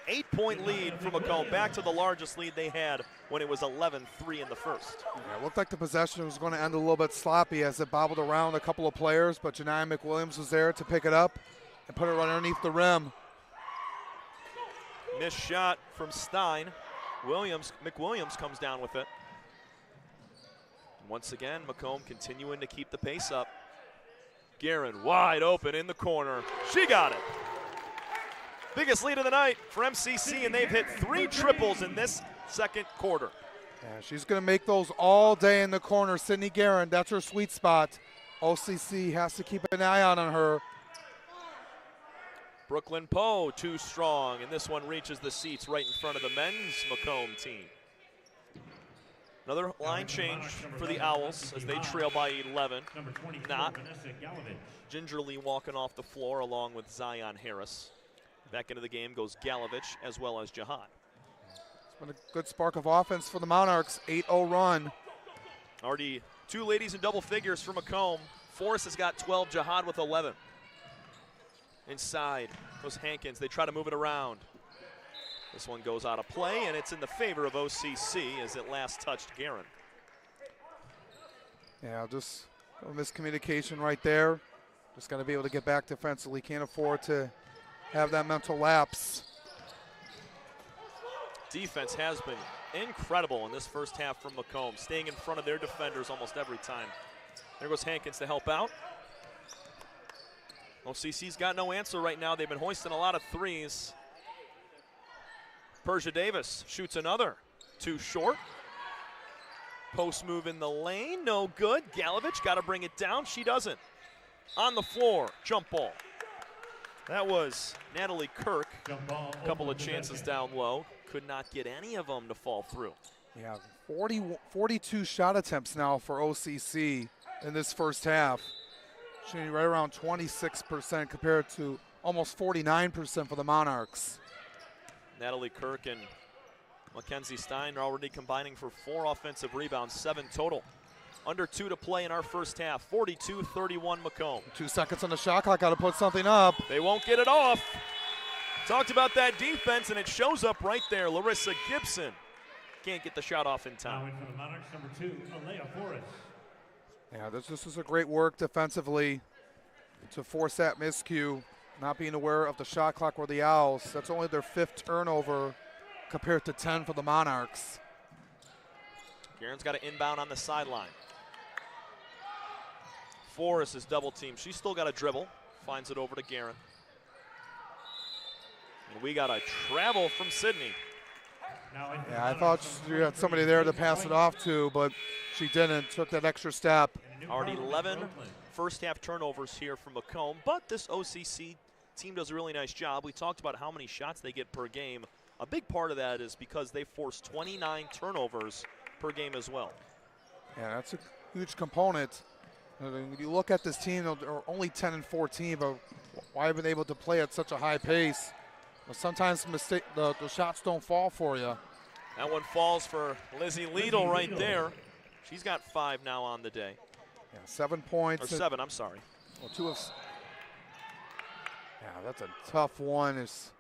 8-point lead for Macomb, back to the largest lead they had when it was 11-3 in the first. Yeah, it looked like the possession was going to end a little bit sloppy as it bobbled around a couple of players, but Janiyah McWilliams was there to pick it up and put it right underneath the rim. Missed shot from Stein. McWilliams comes down with it. Once again, Macomb continuing to keep the pace up. Guerin wide open in the corner. She got it. Biggest lead of the night for MCC, and they've hit 3 triples in this second quarter. Yeah, she's going to make those all day in the corner. Sydney Guerin, that's her sweet spot. OCC has to keep an eye out on her. Brooklyn Poe too strong, and this one reaches the seats right in front of the men's Macomb team. Another line change for the Owls as they trail by 11. Knott gingerly walking off the floor along with Zion Harris. Back into the game goes Galovich as well as Jihad. It's been a good spark of offense for the Monarchs. 8-0 run. Already 2 ladies in double figures for Macomb. Forrest has got 12, Jihad with 11. Inside goes Hankins. They try to move it around. This one goes out of play, and it's in the favor of OCC as it last touched Guerin. Yeah, just a miscommunication right there. Just got to be able to get back defensively. Can't afford to have that mental lapse. Defense has been incredible in this first half from Macomb, staying in front of their defenders almost every time. There goes Hankins to help out. OCC's got no answer right now. They've been hoisting a lot of threes. Persia Davis shoots another. Too short. Post move in the lane, no good. Galovich got to bring it down. She doesn't. On the floor, jump ball. That was Natalie Kirk. A couple of chances down low. Could not get any of them to fall through. Yeah, 42 shot attempts now for OCC in this first half. Shooting right around 26% compared to almost 49% for the Monarchs. Natalie Kirk and Mackenzie Stein are already combining for 4 offensive rebounds, 7 total. Under 2 to play in our first half. 42-31 Macomb. 2 seconds on the shot clock. Got to put something up. They won't get it off. Talked about that defense, and it shows up right there. Larissa Gibson can't get the shot off in time. Now in for the Monarchs, number 2, Alea Forrest. Yeah, this is a great work defensively to force that miscue, not being aware of the shot clock or the Owls. That's only their 5th turnover compared to 10 for the Monarchs. Garen's got an inbound on the sideline. Forrest is double teamed. She's still got a dribble. Finds it over to Garen. And we got a travel from Sydney. Yeah, I thought she had somebody there to pass it off to, but she didn't. Took that extra step. Already 11 first half turnovers here from Macomb, but this OCC team does a really nice job. We talked about how many shots they get per game. A big part of that is because they force 29 turnovers per game as well. Yeah, that's a huge component. When you look at this team, they're only 10 and 14, but why have been able to play at such a high pace? Well, sometimes the shots don't fall for you. That one falls for Lizzie Liedl right there. She's got 5 now on the day. Yeah, 7 points. Or 7, I'm sorry. Well, 2 of. Yeah, that's a tough one. As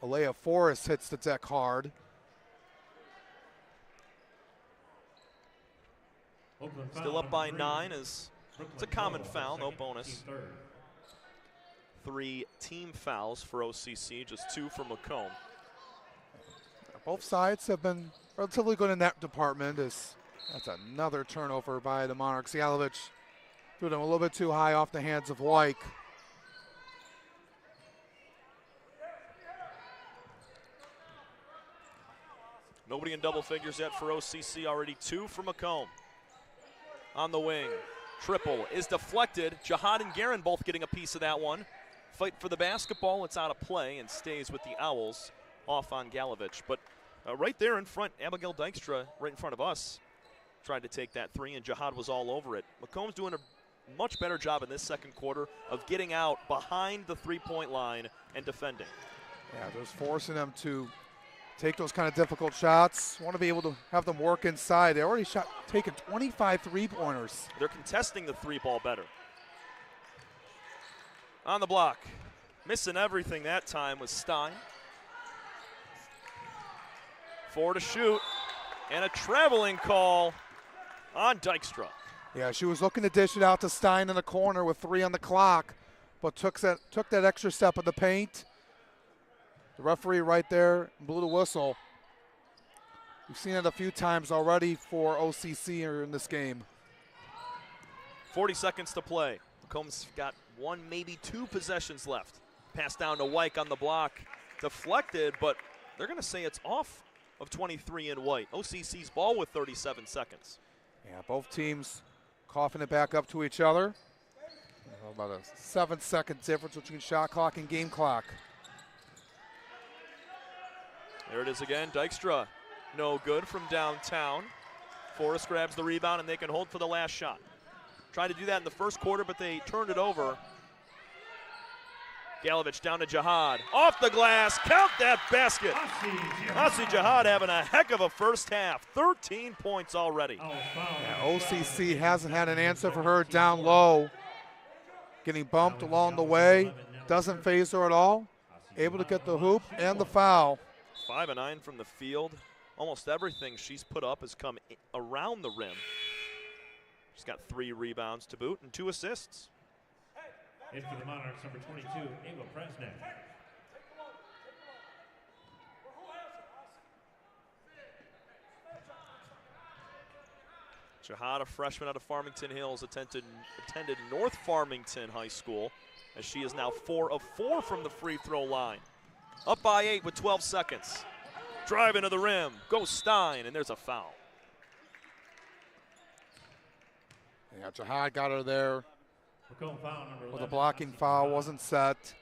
Alea Forrest hits the deck hard. Still up by 9 as it's a common foul, no bonus. 3 team fouls for OCC, just 2 for Macomb. Both sides have been relatively good in that department. That's another turnover by the Monarchs. Yalovich threw them a little bit too high off the hands of Wyke. Nobody in double figures yet for OCC, already 2 for Macomb. On the wing, triple is deflected. Jihad and Garen both getting a piece of that one. Fight for the basketball, it's out of play and stays with the Owls off on Galovich. But right there in front, Abigail Dykstra right in front of us tried to take that 3 and Jihad was all over it. Macomb's doing a much better job in this second quarter of getting out behind the 3-point line and defending. Yeah, just forcing them to take those kind of difficult shots. Want to be able to have them work inside. They already taken 25 3-pointers. They're contesting the 3 ball better. On the block, missing everything that time was Stein. 4 to shoot, and a traveling call on Dykstra. Yeah, she was looking to dish it out to Stein in the corner with 3 on the clock, but took that extra step in the paint. The referee right there blew the whistle. We've seen it a few times already for OCC in this game. 40 seconds to play. Macomb's got 1, maybe 2 possessions left. Pass down to Wyke on the block. Deflected, but they're going to say it's off of 23 in White. OCC's ball with 37 seconds. Yeah, both teams coughing it back up to each other. About a 7-second difference between shot clock and game clock. There it is again. Dykstra, no good from downtown. Forrest grabs the rebound, and they can hold for the last shot. Tried to do that in the first quarter, but they turned it over. Galovich down to Jihad. Off the glass, count that basket. Asi Jihad having a heck of a first half. 13 points already. Yeah, OCC hasn't had an answer for her down low. Getting bumped along the way. Doesn't phase her at all. Able to get the hoop and the foul. 5 of 9 from the field. Almost everything she's put up has come around the rim. She's got 3 rebounds to boot and 2 assists. In for the Monarchs, number 22, Ava Presnick. Jihad, a freshman out of Farmington Hills, attended North Farmington High School, as she is now 4 of 4 from the free throw line. Up by 8 with 12 seconds. Drive into the rim, goes Stein, and there's a foul. Yeah, Jihad got her there. Foul number 11, Well, the blocking foul wasn't set.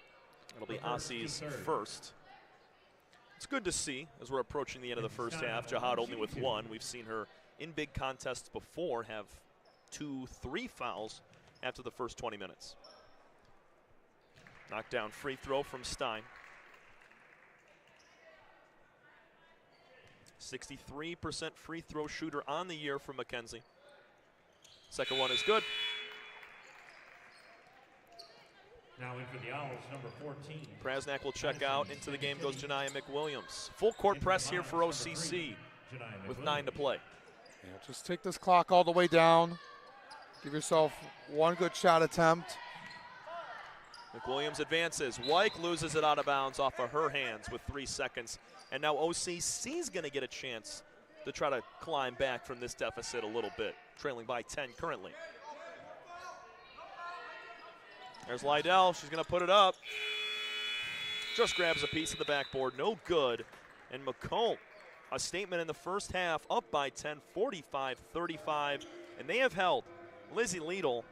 It'll be Asi's first. It's good to see as we're approaching the end of the first half. Jihad only with 1. We've seen her in big contests before have 2, 3 fouls after the first 20 minutes. Knockdown free throw from Stein. 63% free throw shooter on the year for Mackenzie. Second one is good. Now in for the Owls, number 14. Prasnak will check out. Into the game goes Janiyah McWilliams. Full court press here for OCC with 9 to play. Yeah, just take this clock all the way down. Give yourself one good shot attempt. McWilliams advances. Wyke loses it out of bounds off of her hands with 3 seconds. And now OCC's going to get a chance to try to climb back from this deficit a little bit, trailing by 10 currently. There's Lydell. She's going to put it up. Just grabs a piece of the backboard. No good. And Macomb, a statement in the first half, up by 10, 45-35. And they have held Lizzie Liedl,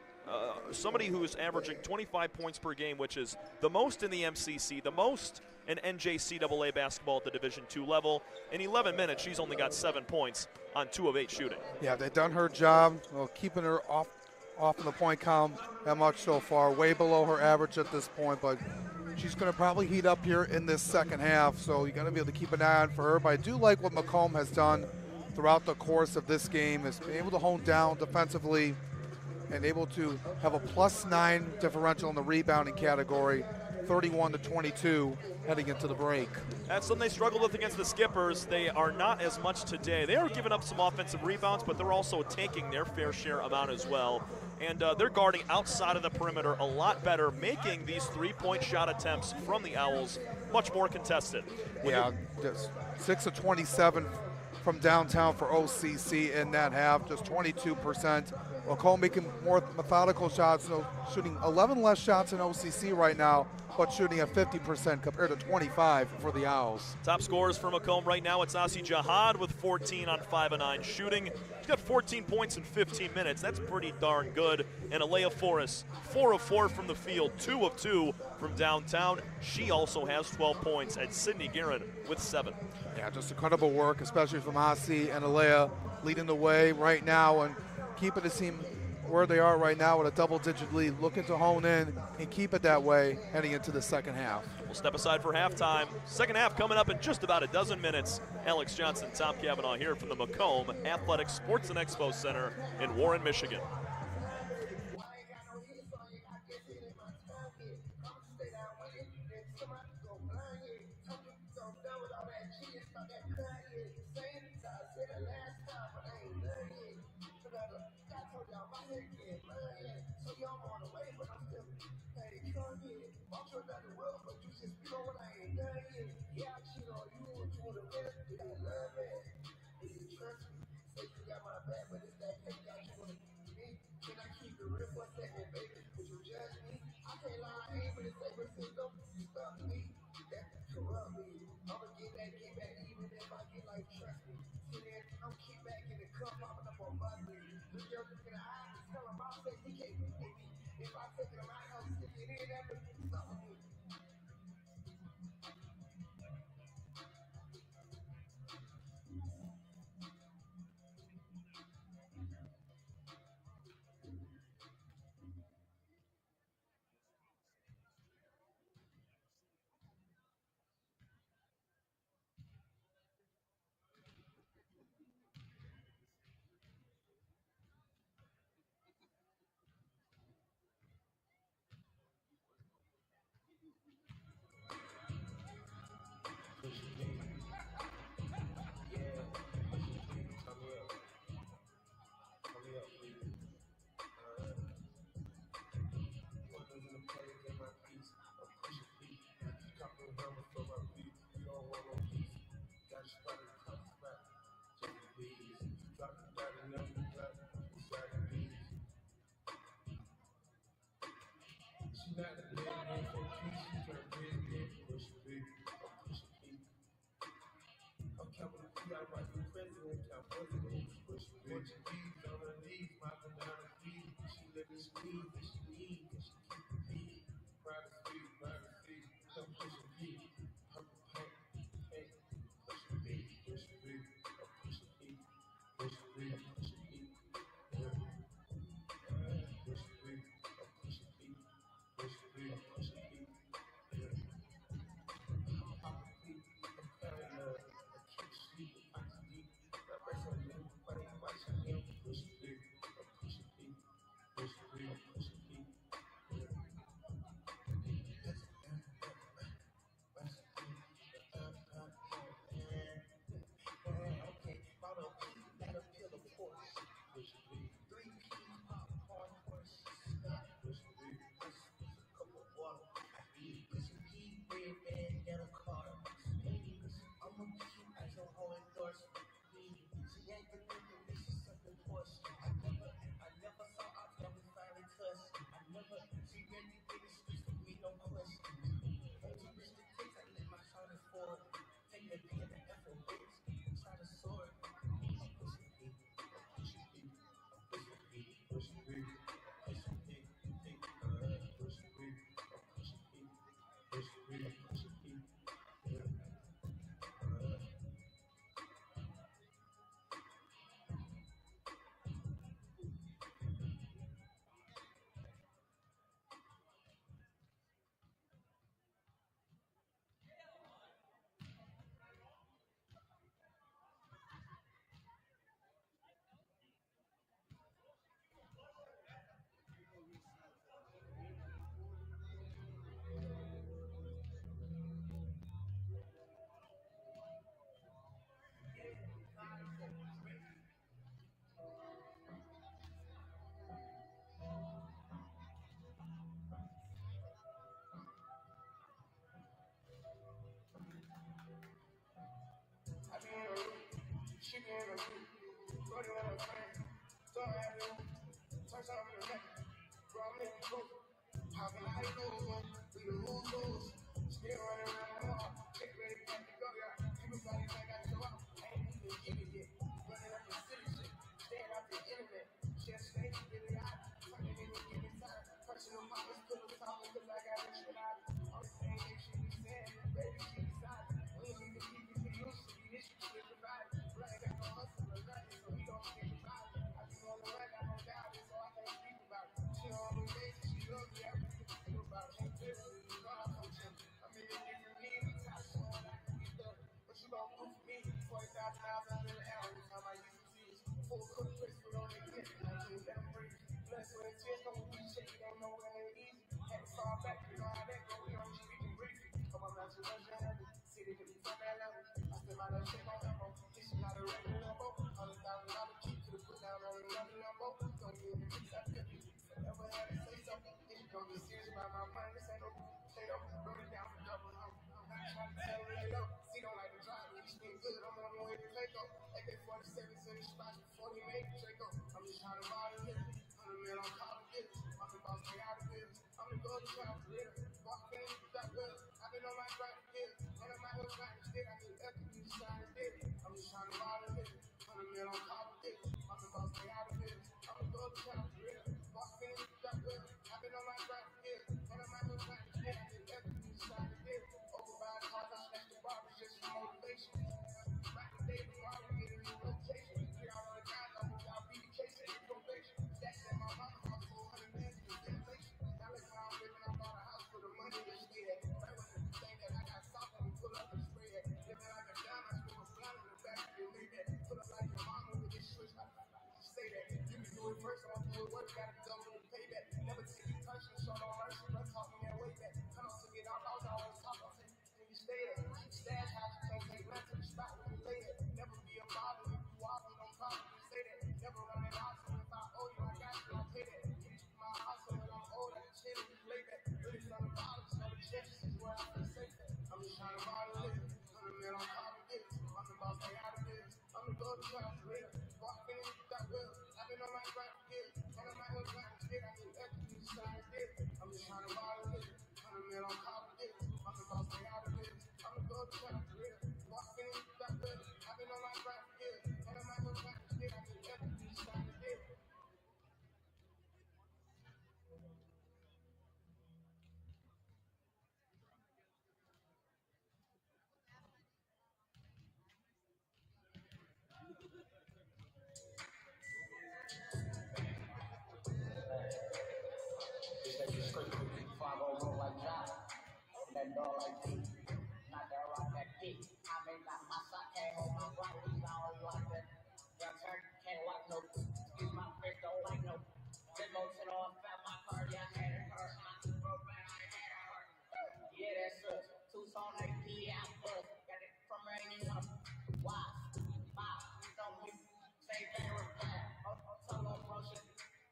somebody who is averaging 25 points per game, which is the most in the MCC, the most in NJCAA basketball at the Division II level. In 11 minutes, she's only got 7 points on 2 of 8 shooting. Yeah, they've done her job, keeping her off in the point column that much so far, way below her average at this point, but she's going to probably heat up here in this second half, so you got to be able to keep an eye on for her. But I do like what Macomb has done throughout the course of this game, is being able to hone down defensively and able to have a +9 differential in the rebounding category, 31-22 heading into the break. That's something they struggled with against the Skippers. They are not as much today. They are giving up some offensive rebounds, but they're also taking their fair share amount as well. And they're guarding outside of the perimeter a lot better, making these 3-point shot attempts from the Owls much more contested. Yeah, just 6 of 27 from downtown for OCC in that half, just 22%. Macomb making more methodical shots, shooting 11 less shots in OCC right now, but shooting at 50% compared to 25 for the Owls. Top scorers for Macomb right now, it's Asi Jihad with 14 on 5 of 9 shooting. She's got 14 points in 15 minutes. That's pretty darn good. And Alea Forrest, 4 of 4 from the field, 2 of 2 from downtown. She also has 12 points. And Sydney Guerin with 7. Yeah, just incredible work, especially from Asi and Alea leading the way right now and keeping the team where they are right now with a double-digit lead, looking to hone in and keep it that way heading into the second half. We'll step aside for halftime. Second half coming up in just about a dozen minutes. Alex Johnson, Tom Cavanaugh here from the Macomb Athletic Sports and Expo Center in Warren, Michigan. How can I lose? We the lose. Still running around the mall. Check ready to go, y'all. Everybody think I show up. I ain't even give it yet. Running up the city shit. Staying out the internet. Just stay to get it out. Turning in and give it time. Personal problems, put us talking because I got this shit out. I'm saying that shit be saying. Baby, she decided. We ain't even keep it to you. She be this shit provided. But I ain't got no hustle or nothing, so he don't get about it. I be on the run, I don't doubt it, so I can't speak about it. She on the base, she love me, I can speak about it. I'm in a different league, I'm showing I can get done. But you gon' do for me, 40,000 under the hour, every time I use some seeds. Full cook, twist, put on the clip, I can't let them breathe. Bless with a tears, don't be shit, you don't know when it easy. Had to fall back, you know how that go, we on GB can breathe. Come on, not too much, I have it. City to be from that level. I spend my little shit on Lambo. This is not a regular Lambo. $100,000 keep to the put down on another Lambo. Don't get in the mix, I feel you. Never had to say something. If you don't get serious about my mind, this ain't no potato. Run it down for double. I'm not trying to tell it up. See, don't like to drive, but you spin good. I'm on the way to Draco. AK-47 in the spots before they make Draco. I'm just trying to buy the hit. I'm the man on call of this. I'm the boss, stay out of this. I'm the golden child for real. Walk in, that will. I've been on my grind for years. And I'm out here grinding still. I need equity to shine and did. I'm just trying to buy the hit. I'm the man on call of this. I'm the boss, stay out of this. I'm the golden child for real. Walk in, that will. I've been on my grind for years. And I'm out here grinding still. I need equity to shine and did. Over by the cars, I snatch the bar just for motivation. Back in the day, we already get a new rotation. Get out on the guys, I hope y'all be the case and the probation. That's in my mama, I'm 400 bands in inflation. Now look how I'm living, I bought a house for the money to stay at. Right with the thing that I got soft and pull up and spray it. Living like a diamond, I was blind in the back of your leg that. Pull up like your mama with this switch, I say that. You can do it first, I'm gonna do it work, gotta double the payback. Never take you touch and show no mercy, but talk me that way back. Come on, to get out, I was always talking, and you stay there. Stash house, you can't take nothing to the spot when you lay there. Never be a bother if you walk, don't probably say that. Never run it out, so if I owe you, I got you, I'll pay that. My hustle, when I'm old, I can chill and play that. Really from the bottom, so the chest is where I feel safe. I'm just trying to bottle it. I'm the man on top of this. I'm the boss, stay out of this. I'm the golden child for real. Walk in, that will. I've been on my grind for years. And I'm out here grinding still. I need equity to shine this. I'm just trying to bottle it. I'm the man on top of this. I'm the boss, stay out of this. I'm the golden child for real. Walk in, that will. I've been on my grind for years. And I'm out here grinding still. I need equity to shine this. Before I go roll like John, that dog like me, not that rock that dick. I mean, like my sock can't hold my rock, we don't like that. Young turn can't like no, excuse my face, don't like no. Limo to the off at my car, yeah, I had it hurt. My two broke back, I had it hurt. Yeah, that sucks. Tucson, like yeah, I'm bust. Got it from raining up. Why? My, don't be, say that or that. Solo motion.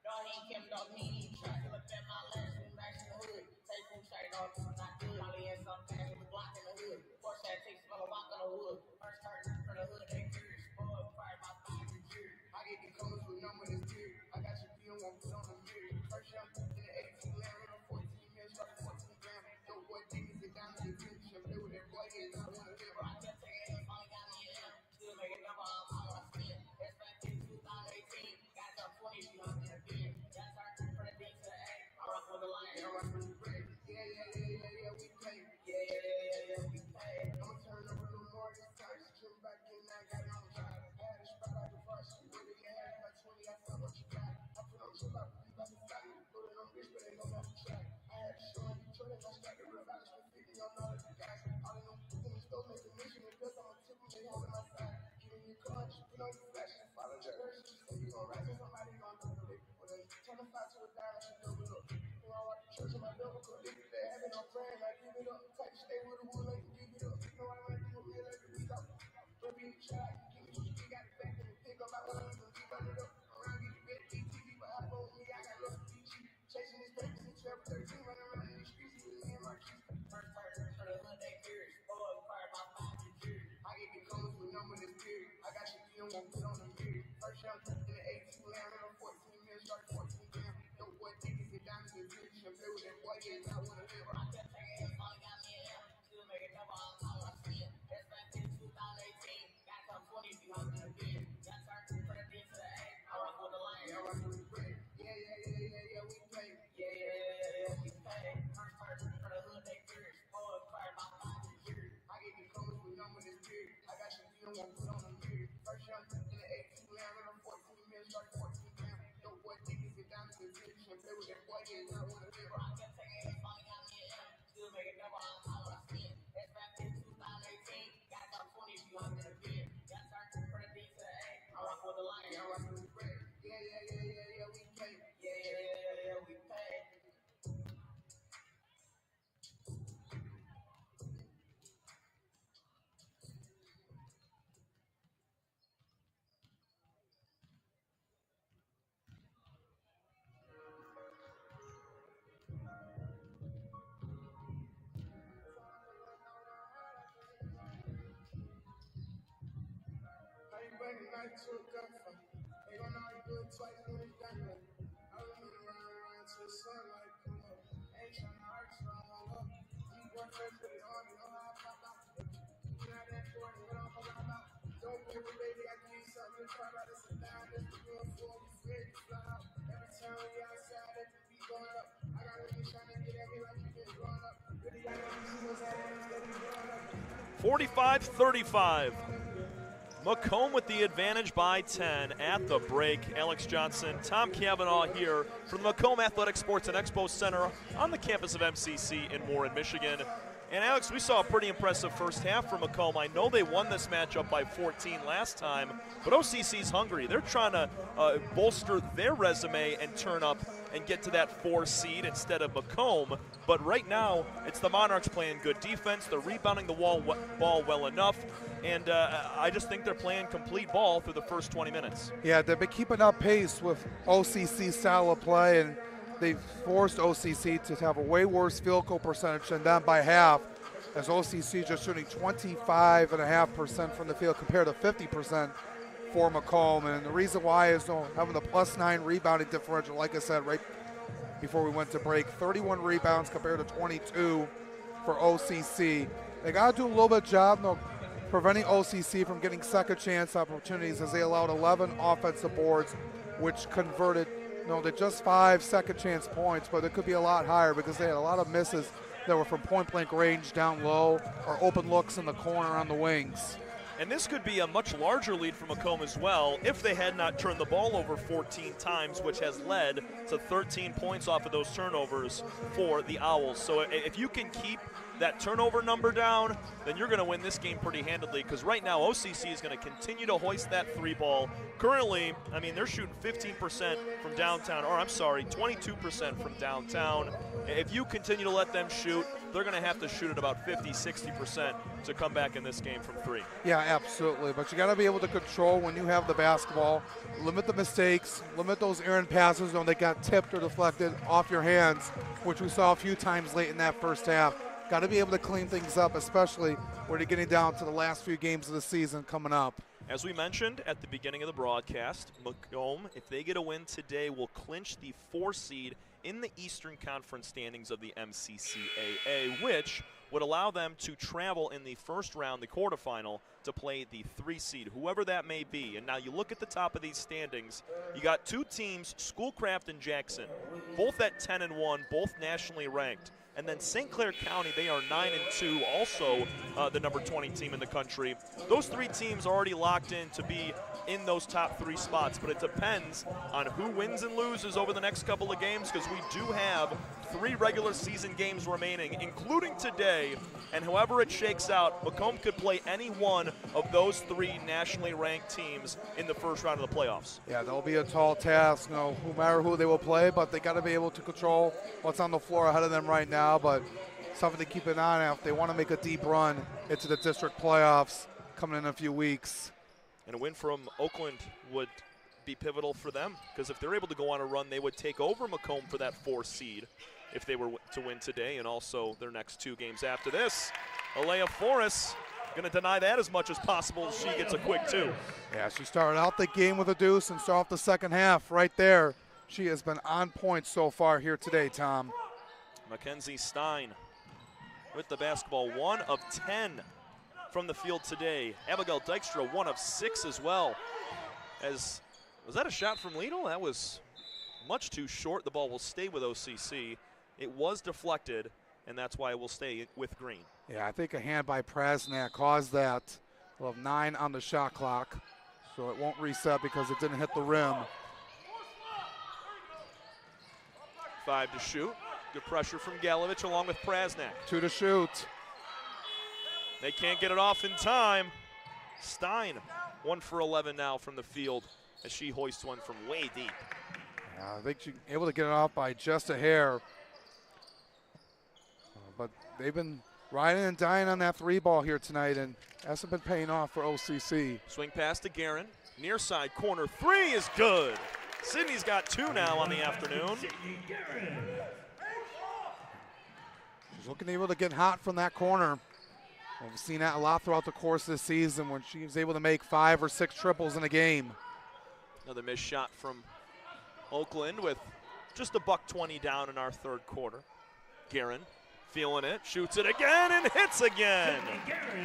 Dog, he Kim, dog, he track. Look at my last one, back in the hood. Take some shade off, not good. Molly and some cash with a block in the hood. Force that takes smell a walk on the wood. First turn for the hood, they curious. Spoiled, fired by 5 years. I get the colors with number this year. I got your deal, won't put on the mirror. First young in the 18 land, on 14 mil, started 14 grams. Yo, boy, things it down to the finish. I'm there with that boy, and I want to live. I just take it, finally got me in. Still making number, I'm on my skin. That's back in 2018. Got some 20, you know, in the bin. That's our turn for the D to the A. I rock with the line, I rock with the break. Yeah, we play. Yeah, we play. I'ma turn over the more this time. She came back in, I got it on drive. I had a spot like a varsity. Whether you had like 20, I felt what you got. I put on chill out, we about to fly. Put it on bitch, but ain't no left to try. I had to show you, Jordan, I started with violence for 50 on all of the guys. All in them, in the store, make a mission, and plus I'm a tip, and they holding my side. Get in your car, just put on your flash, and follow your urge. She say you gon' rise, and somebody gon' double it. When they turn the 5 to a dime, she double up. When I walk to church, in my double cup, they having no praying, like give it up. Type stay with the wood, like give it up. You know I like to real every week up. Don't be shy, give me what you got it back in the pick up my lungs and keep running up. Around get the bed, BTV, but I know me, I got love for DG. Chasing this baby since 12, 13, running around in the streets with me and my keys. First turn for the hood, they curious. Boy, fired by 5 years. I get the colors with number this period. I got your deal, won't put on the $45-35. Macomb with the advantage by 10 at the break. Alex Johnson, Tom Cavanaugh here from the Macomb Athletic Sports and Expo Center on the campus of MCC in Warren, Michigan. And Alex, we saw a pretty impressive first half from Macomb. I know they won this matchup by 14 last time, but OCC's hungry. They're trying to bolster their resume and turn up and get to that 4 seed instead of Macomb. But right now, it's the Monarchs playing good defense. They're rebounding the ball well enough. And I just think they're playing complete ball through the first 20 minutes. Yeah, they've been keeping up pace with OCC's style of play, and they've forced OCC to have a way worse field goal percentage than them by half, as OCC just shooting 25.5% from the field compared to 50% for Macomb. And the reason why is having the +9 rebounding differential, like I said right before we went to break, 31 rebounds compared to 22 for OCC. They got to do a little bit of job preventing OCC from getting second chance opportunities, as they allowed 11 offensive boards, which converted to just 5 second chance points, but it could be a lot higher because they had a lot of misses that were from point blank range down low or open looks in the corner on the wings. And this could be a much larger lead for Macomb as well if they had not turned the ball over 14 times, which has led to 13 points off of those turnovers for the Owls. So if you can keep that turnover number down, then you're going to win this game pretty handedly, because right now OCC is going to continue to hoist that 3 ball. Currently, I mean, they're shooting 15% from downtown, or I'm sorry, 22% from downtown. If you continue to let them shoot, they're going to have to shoot at about 50-60% to come back in this game from 3. Yeah, absolutely. But you got to be able to control when you have the basketball, limit the mistakes, limit those errant passes when they got tipped or deflected off your hands, which we saw a few times late in that first half. Got to be able to clean things up, especially when you're getting down to the last few games of the season coming up. As we mentioned at the beginning of the broadcast, Macomb, if they get a win today, will clinch the 4 seed in the Eastern Conference standings of the MCCAA, which would allow them to travel in the first round, the quarterfinal, to play the 3 seed, whoever that may be. And now you look at the top of these standings, you got 2 teams, Schoolcraft and Jackson, both at 10-1, both nationally ranked. And then St. Clair County, they are 9-2, also the number 20 team in the country. Those 3 teams are already locked in to be in those top 3 spots, but it depends on who wins and loses over the next couple of games, because we do have 3 regular season games remaining, including today, and however it shakes out, Macomb could play any one of those 3 nationally ranked teams in the first round of the playoffs. Yeah, that'll be a tall task, no matter who they will play, but they got to be able to control what's on the floor ahead of them right now, but something to keep an eye on if they want to make a deep run into the district playoffs coming in a few weeks. And a win from Oakland would be pivotal for them, because if they're able to go on a run, they would take over Macomb for that 4 seed if they were to win today, and also their next 2 games after this. Alea Forrest going to deny that as much as possible as she gets a quick 2. Yeah, she started out the game with a deuce and started off the second half right there. She has been on point so far here today, Tom. Mackenzie Stein with the basketball, 1 of 10 from the field today. Abigail Dykstra, 1 of 6 as well. Was that a shot from Lidl? That was much too short. The ball will stay with OCC. It was deflected, and that's why it will stay with green. Yeah, I think a hand by Prasnak caused that. We'll have 9 on the shot clock, so it won't reset because it didn't hit the rim. 5 to shoot. Good pressure from Galovich along with Prasnak. 2 to shoot. They can't get it off in time. Stein, 1 for 11 now from the field as she hoists one from way deep. I think she's able to get it off by just a hair. But they've been riding and dying on that 3 ball here tonight, and hasn't been paying off for OCC. Swing pass to Guerin. Near side corner 3 is good. Sydney's got 2 now on the afternoon. She's looking able to get hot from that corner. We've seen that a lot throughout the course of this season when she was able to make 5 or 6 triples in a game. Another missed shot from Oakland with just $120 down in our 3rd quarter. Guerin feeling it, shoots it again and hits again.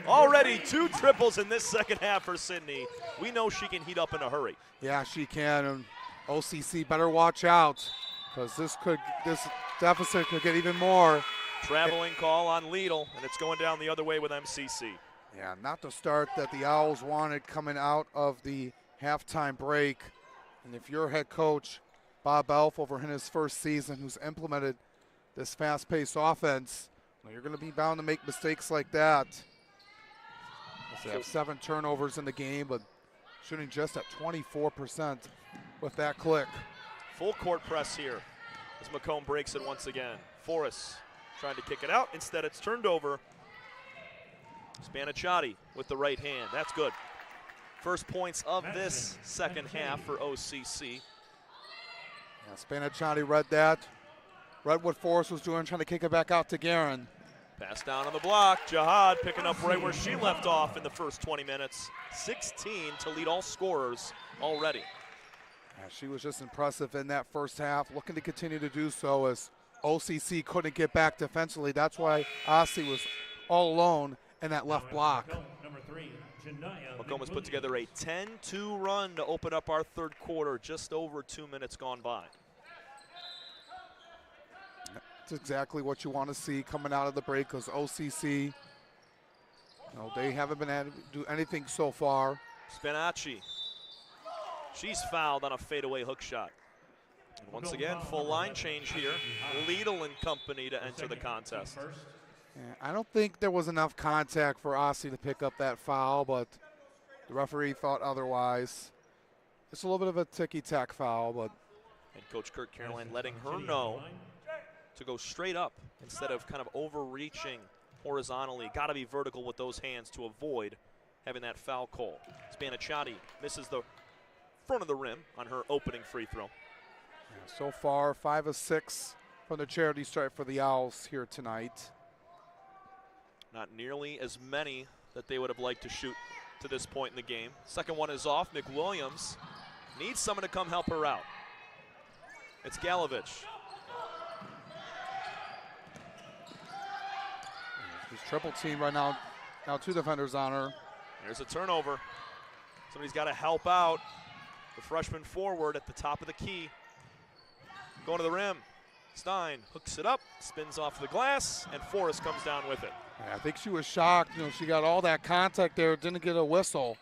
Already 2 triples in this second half for Sydney. We know she can heat up in a hurry. Yeah, she can, and OCC better watch out because this deficit could get even more. Traveling call on Lidl, and it's going down the other way with MCC. Yeah, not the start that the Owls wanted coming out of the halftime break. And if you're head coach Bob Elf over in his first season who's implemented this fast-paced offense, you're going to be bound to make mistakes like that. They have 7 turnovers in the game, but shooting just at 24% with that click. Full court press here as Macomb breaks it once again. Forrest trying to kick it out. Instead, it's turned over. Spaniciotti with the right hand. That's good. First points of this second half for OCC. Yeah, Spaniciotti read that. Read what Forrest was doing, trying to kick it back out to Guerin. Pass down on the block. Jihad picking up right where she left off in the first 20 minutes. 16 to lead all scorers already. Yeah, she was just impressive in that first half, looking to continue to do so as OCC couldn't get back defensively. That's why Ossie was all alone in that left block. Macomb has put together a 10-2 run to open up our 3rd quarter, just over 2 minutes gone by. That's exactly what you want to see coming out of the break because OCC, they haven't been able to do anything so far. Spinacci, she's fouled on a fadeaway hook shot. And once again, full line change here. Lidl and company to enter the contest. Yeah, I don't think there was enough contact for Ossie to pick up that foul, but the referee thought otherwise. It's a little bit of a ticky-tack foul, but. And Coach Kirk Caroline letting her know to go straight up instead of kind of overreaching horizontally. Got to be vertical with those hands to avoid having that foul call. Spaniciotti misses the front of the rim on her opening free throw. Yeah, so far, 5 of 6 from the charity stripe for the Owls here tonight. Not nearly as many that they would have liked to shoot to this point in the game. Second one is off. McWilliams needs someone to come help her out. It's Galovich. This triple team right now. Now 2 defenders on her. There's a turnover. Somebody's got to help out the freshman forward at the top of the key. Going to the rim. Stein hooks it up, spins off the glass, and Forrest comes down with it. I think she was shocked. She got all that contact there, didn't get a whistle.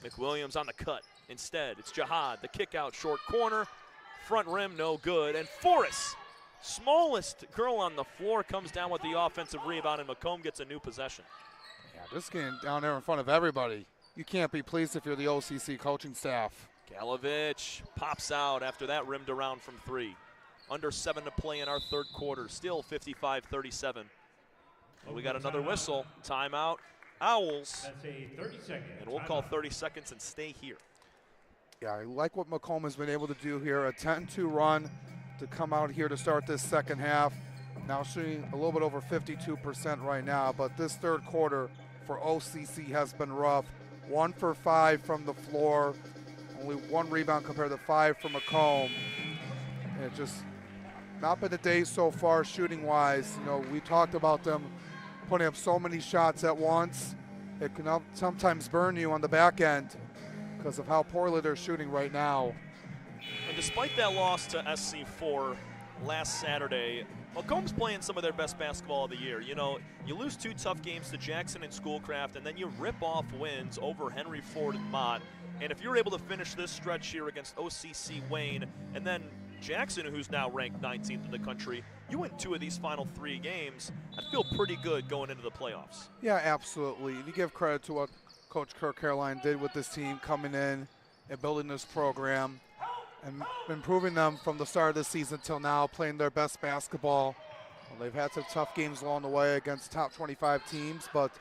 McWilliams on the cut. Instead, it's Jihad, the kick out short corner. Front rim, no good. And Forrest, smallest girl on the floor, comes down with the offensive rebound, and Macomb gets a new possession. Yeah, just getting down there in front of everybody. You can't be pleased if you're the OCC coaching staff. Galovich pops out after that rimmed around from 3. Under 7 to play in our 3rd quarter. Still 55-37. Well, we got another whistle. Timeout, Owls. That's a 30-second. And we'll call 30 seconds and stay here. Yeah, I like what Macomb has been able to do here. A 10-2 run to come out here to start this second half. Now shooting a little bit over 52% right now, but this 3rd quarter for OCC has been rough. 1 for 5 from the floor. Only 1 rebound compared to 5 from Macomb. And it just not been the day so far shooting-wise. You know, we talked about them putting up so many shots at once. It can sometimes burn you on the back end because of how poorly they're shooting right now. And despite that loss to SC4 last Saturday, Macomb's playing some of their best basketball of the year. You know, you lose 2 tough games to Jackson and Schoolcraft, and then you rip off wins over Henry Ford and Mott. And if you're able to finish this stretch here against OCC Wayne and then Jackson, who's now ranked 19th in the country, you win 2 of these final 3 games, I feel pretty good going into the playoffs. Yeah, absolutely. You give credit to what Coach Kirk Caroline did with this team coming in and building this program and improving them from the start of the season till now, playing their best basketball. Well, they've had some tough games along the way against top 25 teams, but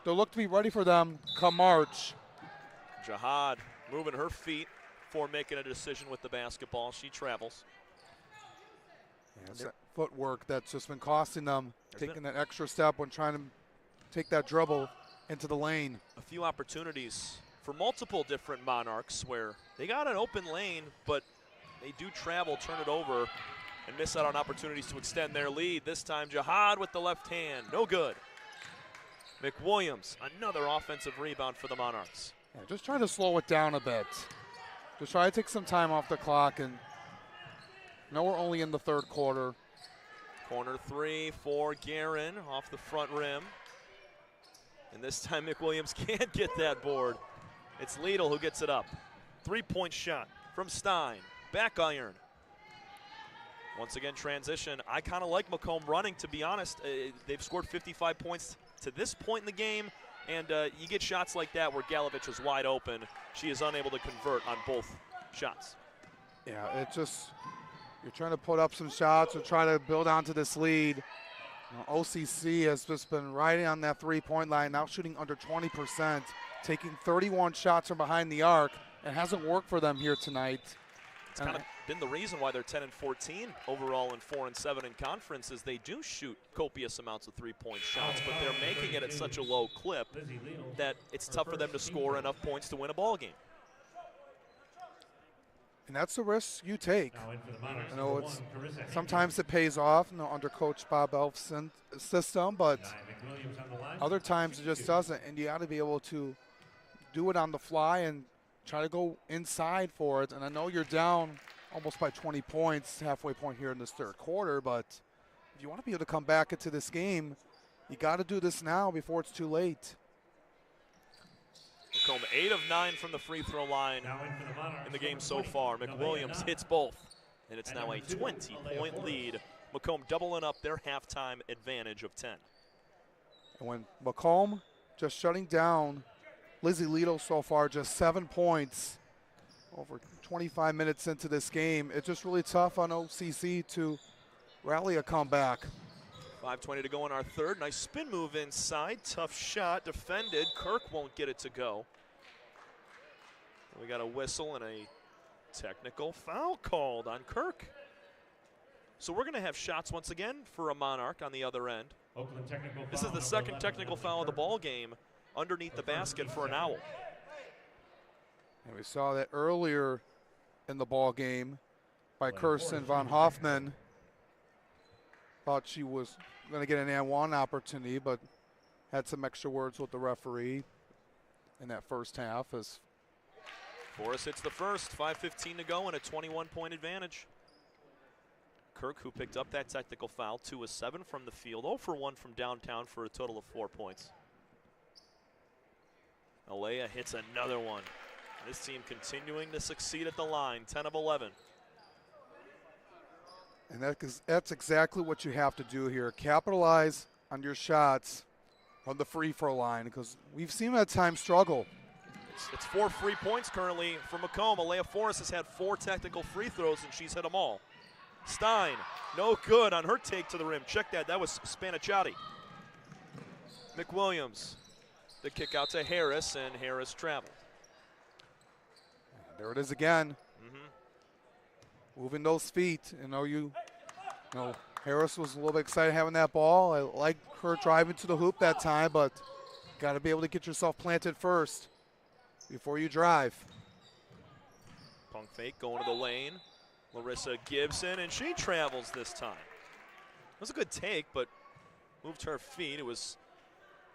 they'll look to be ready for them come March. Jihad moving her feet before making a decision with the basketball. She travels. Yeah, it's that footwork that's just been costing them, taking that extra step when trying to take that dribble into the lane. A few opportunities for multiple different Monarchs where they got an open lane, but they do travel, turn it over, and miss out on opportunities to extend their lead. This time, Jihad with the left hand, no good. McWilliams, another offensive rebound for the Monarchs. Yeah, just trying to slow it down a bit. Just try to take some time off the clock, and no, we're only in the 3rd quarter. Corner 3 for Guerin off the front rim. And this time McWilliams can't get that board. It's Liedl who gets it up. 3-point shot from Stein. Back iron. Once again, transition. I kind of like Macomb running, to be honest. They've scored 55 points to this point in the game. And you get shots like that where Galovich is wide open. She is unable to convert on both shots. Yeah, it's just, you're trying to put up some shots or try to build onto this lead. You know, OCC has just been riding on that 3-point line, now shooting under 20%, taking 31 shots from behind the arc. It hasn't worked for them here tonight. It's kind of been the reason why they're 10-14 overall and 4-7 in conference, is they do shoot copious amounts of 3-point shots, but they're making it at such a low clip that it's tough for them to score enough points to win a ball game. And that's the risk you take. You know, it's sometimes it pays off, you know, under Coach Bob Elf's system, but other times it just doesn't. And you got to be able to do it on the fly and try to go inside for it. And I know you're down almost by 20 points, halfway point here in this 3rd quarter, but if you want to be able to come back into this game, you got to do this now before it's too late. Macomb 8 of 9 from the free throw line in the game so far. McWilliams hits both, and it's now a 20-point lead. Macomb doubling up their halftime advantage of 10. And when Macomb just shutting down Lizzie Liedl so far, just 7 points over 25 minutes into this game, it's just really tough on OCC to rally a comeback. 5:20 to go in our 3rd. Nice spin move inside. Tough shot. Defended. Kirk won't get it to go. We got a whistle and a technical foul called on Kirk. So we're going to have shots once again for a Monarch on the other end. This is the 2nd technical foul of the ball game underneath the basket for an Owl. And we saw that earlier in the ball game by Kirsten von Hoffman. Thought she was going to get an and-one opportunity, but had some extra words with the referee in that first half. As Forrest hits the first, 5:15 to go, and a 21-point advantage. Kirk, who picked up that technical foul, 2 of 7 from the field, 0 for 1 from downtown for a total of 4 points. Alea hits another one. This team continuing to succeed at the line, 10 of 11. And that's exactly what you have to do here. Capitalize on your shots on the free throw line, because we've seen them at times struggle. It's 4 free points currently for Macomb. Alea Forrest has had 4 technical free throws, and she's hit them all. Stein, no good on her take to the rim. Check that. That was Spanichotti. McWilliams, the kick out to Harris, and Harris traveled. There it is again. Moving those feet. You know, Harris was a little bit excited having that ball. I like her driving to the hoop that time, but got to be able to get yourself planted first before you drive. Punk fake going to the lane. Larissa Gibson, and she travels this time. It was a good take, but moved her feet. It was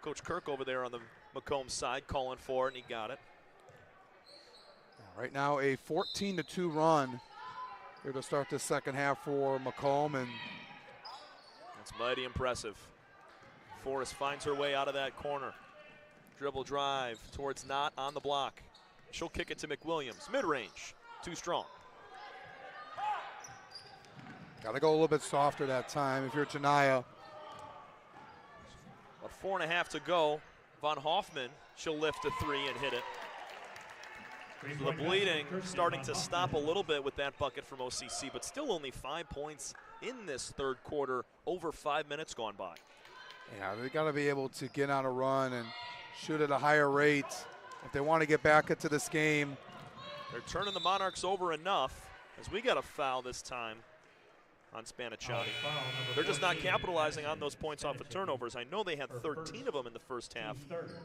Coach Kirk over there on the Macomb side calling for it, and he got it. Right now, a 14-2 run here to start the second half for Macomb, and that's mighty impressive. Forrest finds her way out of that corner. Dribble drive towards Knott on the block. She'll kick it to McWilliams. Mid-range, too strong. Got to go a little bit softer that time if you're Janiyah. About 4.5 to go. Von Hoffman, she'll lift a three and hit it. So the bleeding starting to stop a little bit with that bucket from OCC, but still only 5 points in this third quarter, over 5 minutes gone by. Yeah, they got to be able to get on a run and shoot at a higher rate if they want to get back into this game. They're turning the Monarchs over enough as we got a foul this time on Spanicciati. They're just not capitalizing on those points off of turnovers. I know they had 13 of them in the first half,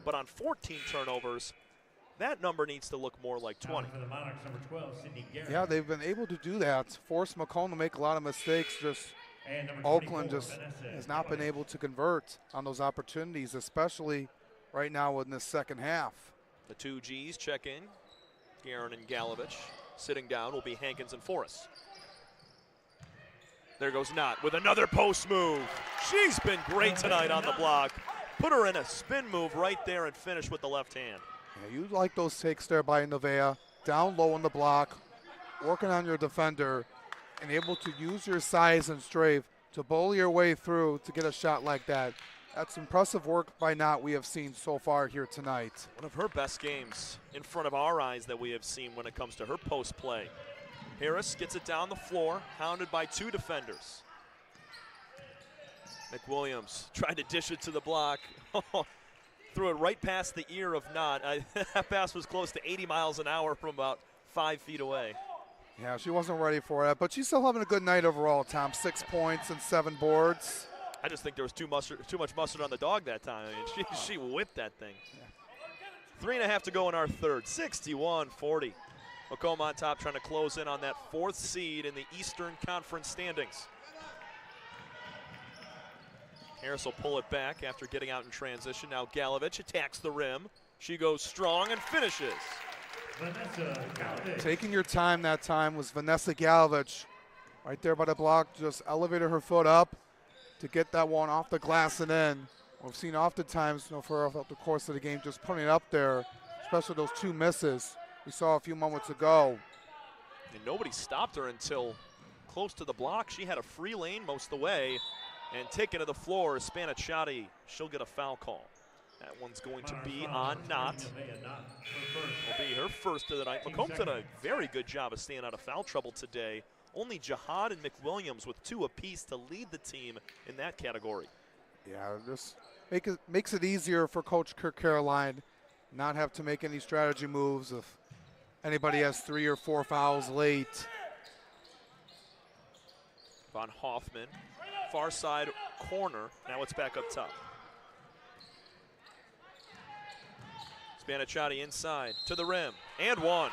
but on 14 turnovers, that number needs to look more like 20. Yeah, they've been able to do that. Force Macomb to make a lot of mistakes. Just Oakland just has not been able to convert on those opportunities, especially right now in this second half. The two Gs check in. Guerin and Galovich. Sitting down will be Hankins and Forrest. There goes Knott with another post move. She's been great tonight on the block. Put her in a spin move right there and finish with the left hand. Yeah, you like those takes there by Nevaeh. Down low on the block, working on your defender, and able to use your size and strafe to bully your way through to get a shot like that. That's impressive work by Knott we have seen so far here tonight. One of her best games in front of our eyes that we have seen when it comes to her post play. Harris gets it down the floor, hounded by two defenders. McWilliams tried to dish it to the block. Threw it right past the ear of Knott. That pass was close to 80 miles an hour from about 5 feet away. Yeah, she wasn't ready for it, but she's still having a good night overall, Tom. 6 points and 7 boards. I just think there was too much mustard on the dog that time. I mean, she whipped that thing. 3.5 to go in our third. 61-40. Macomb on top, trying to close in on that 4th seed in the Eastern Conference standings. Harris will pull it back after getting out in transition. Now Galovich attacks the rim. She goes strong and finishes. Taking your time that time was Vanessa Galovich. Right there by the block, just elevated her foot up to get that one off the glass and in. We've seen oftentimes, throughout the course of the game, just putting it up there, especially those 2 misses we saw a few moments ago. And nobody stopped her until close to the block. She had a free lane most of the way. And taken to the floor is Spanicciati. She'll get a foul call. That one's going to be on Knott. Will be her first of the night. Macomb's done a very good job of staying out of foul trouble today. Only Jihad and McWilliams with 2 apiece to lead the team in that category. Yeah, just makes it easier for Coach Kirk Caroline not have to make any strategy moves if anybody has 3 or 4 fouls late. Von Hoffman, far side corner. Now it's back up top. Spanicciati inside to the rim and one.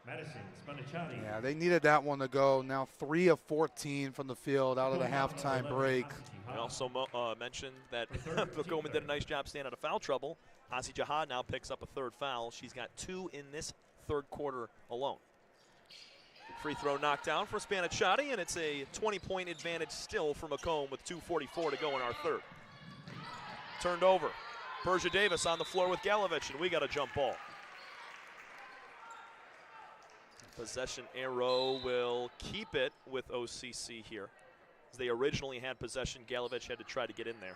Madison Spanicciati. Yeah, they needed that one to go. Now 3 of 14 from the field out of the halftime break. I also mentioned that Macomb did a nice job staying out of foul trouble. Asi Jihad now picks up a 3rd foul. She's got 2 in this 3rd quarter alone. Free throw knocked down for Spanicciati, and it's a 20-point advantage still for Macomb with 2:44 to go in our third. Turned over. Persia Davis on the floor with Galovich, and we got a jump ball. Possession arrow will keep it with OCC here. As they originally had possession, Galovich had to try to get in there.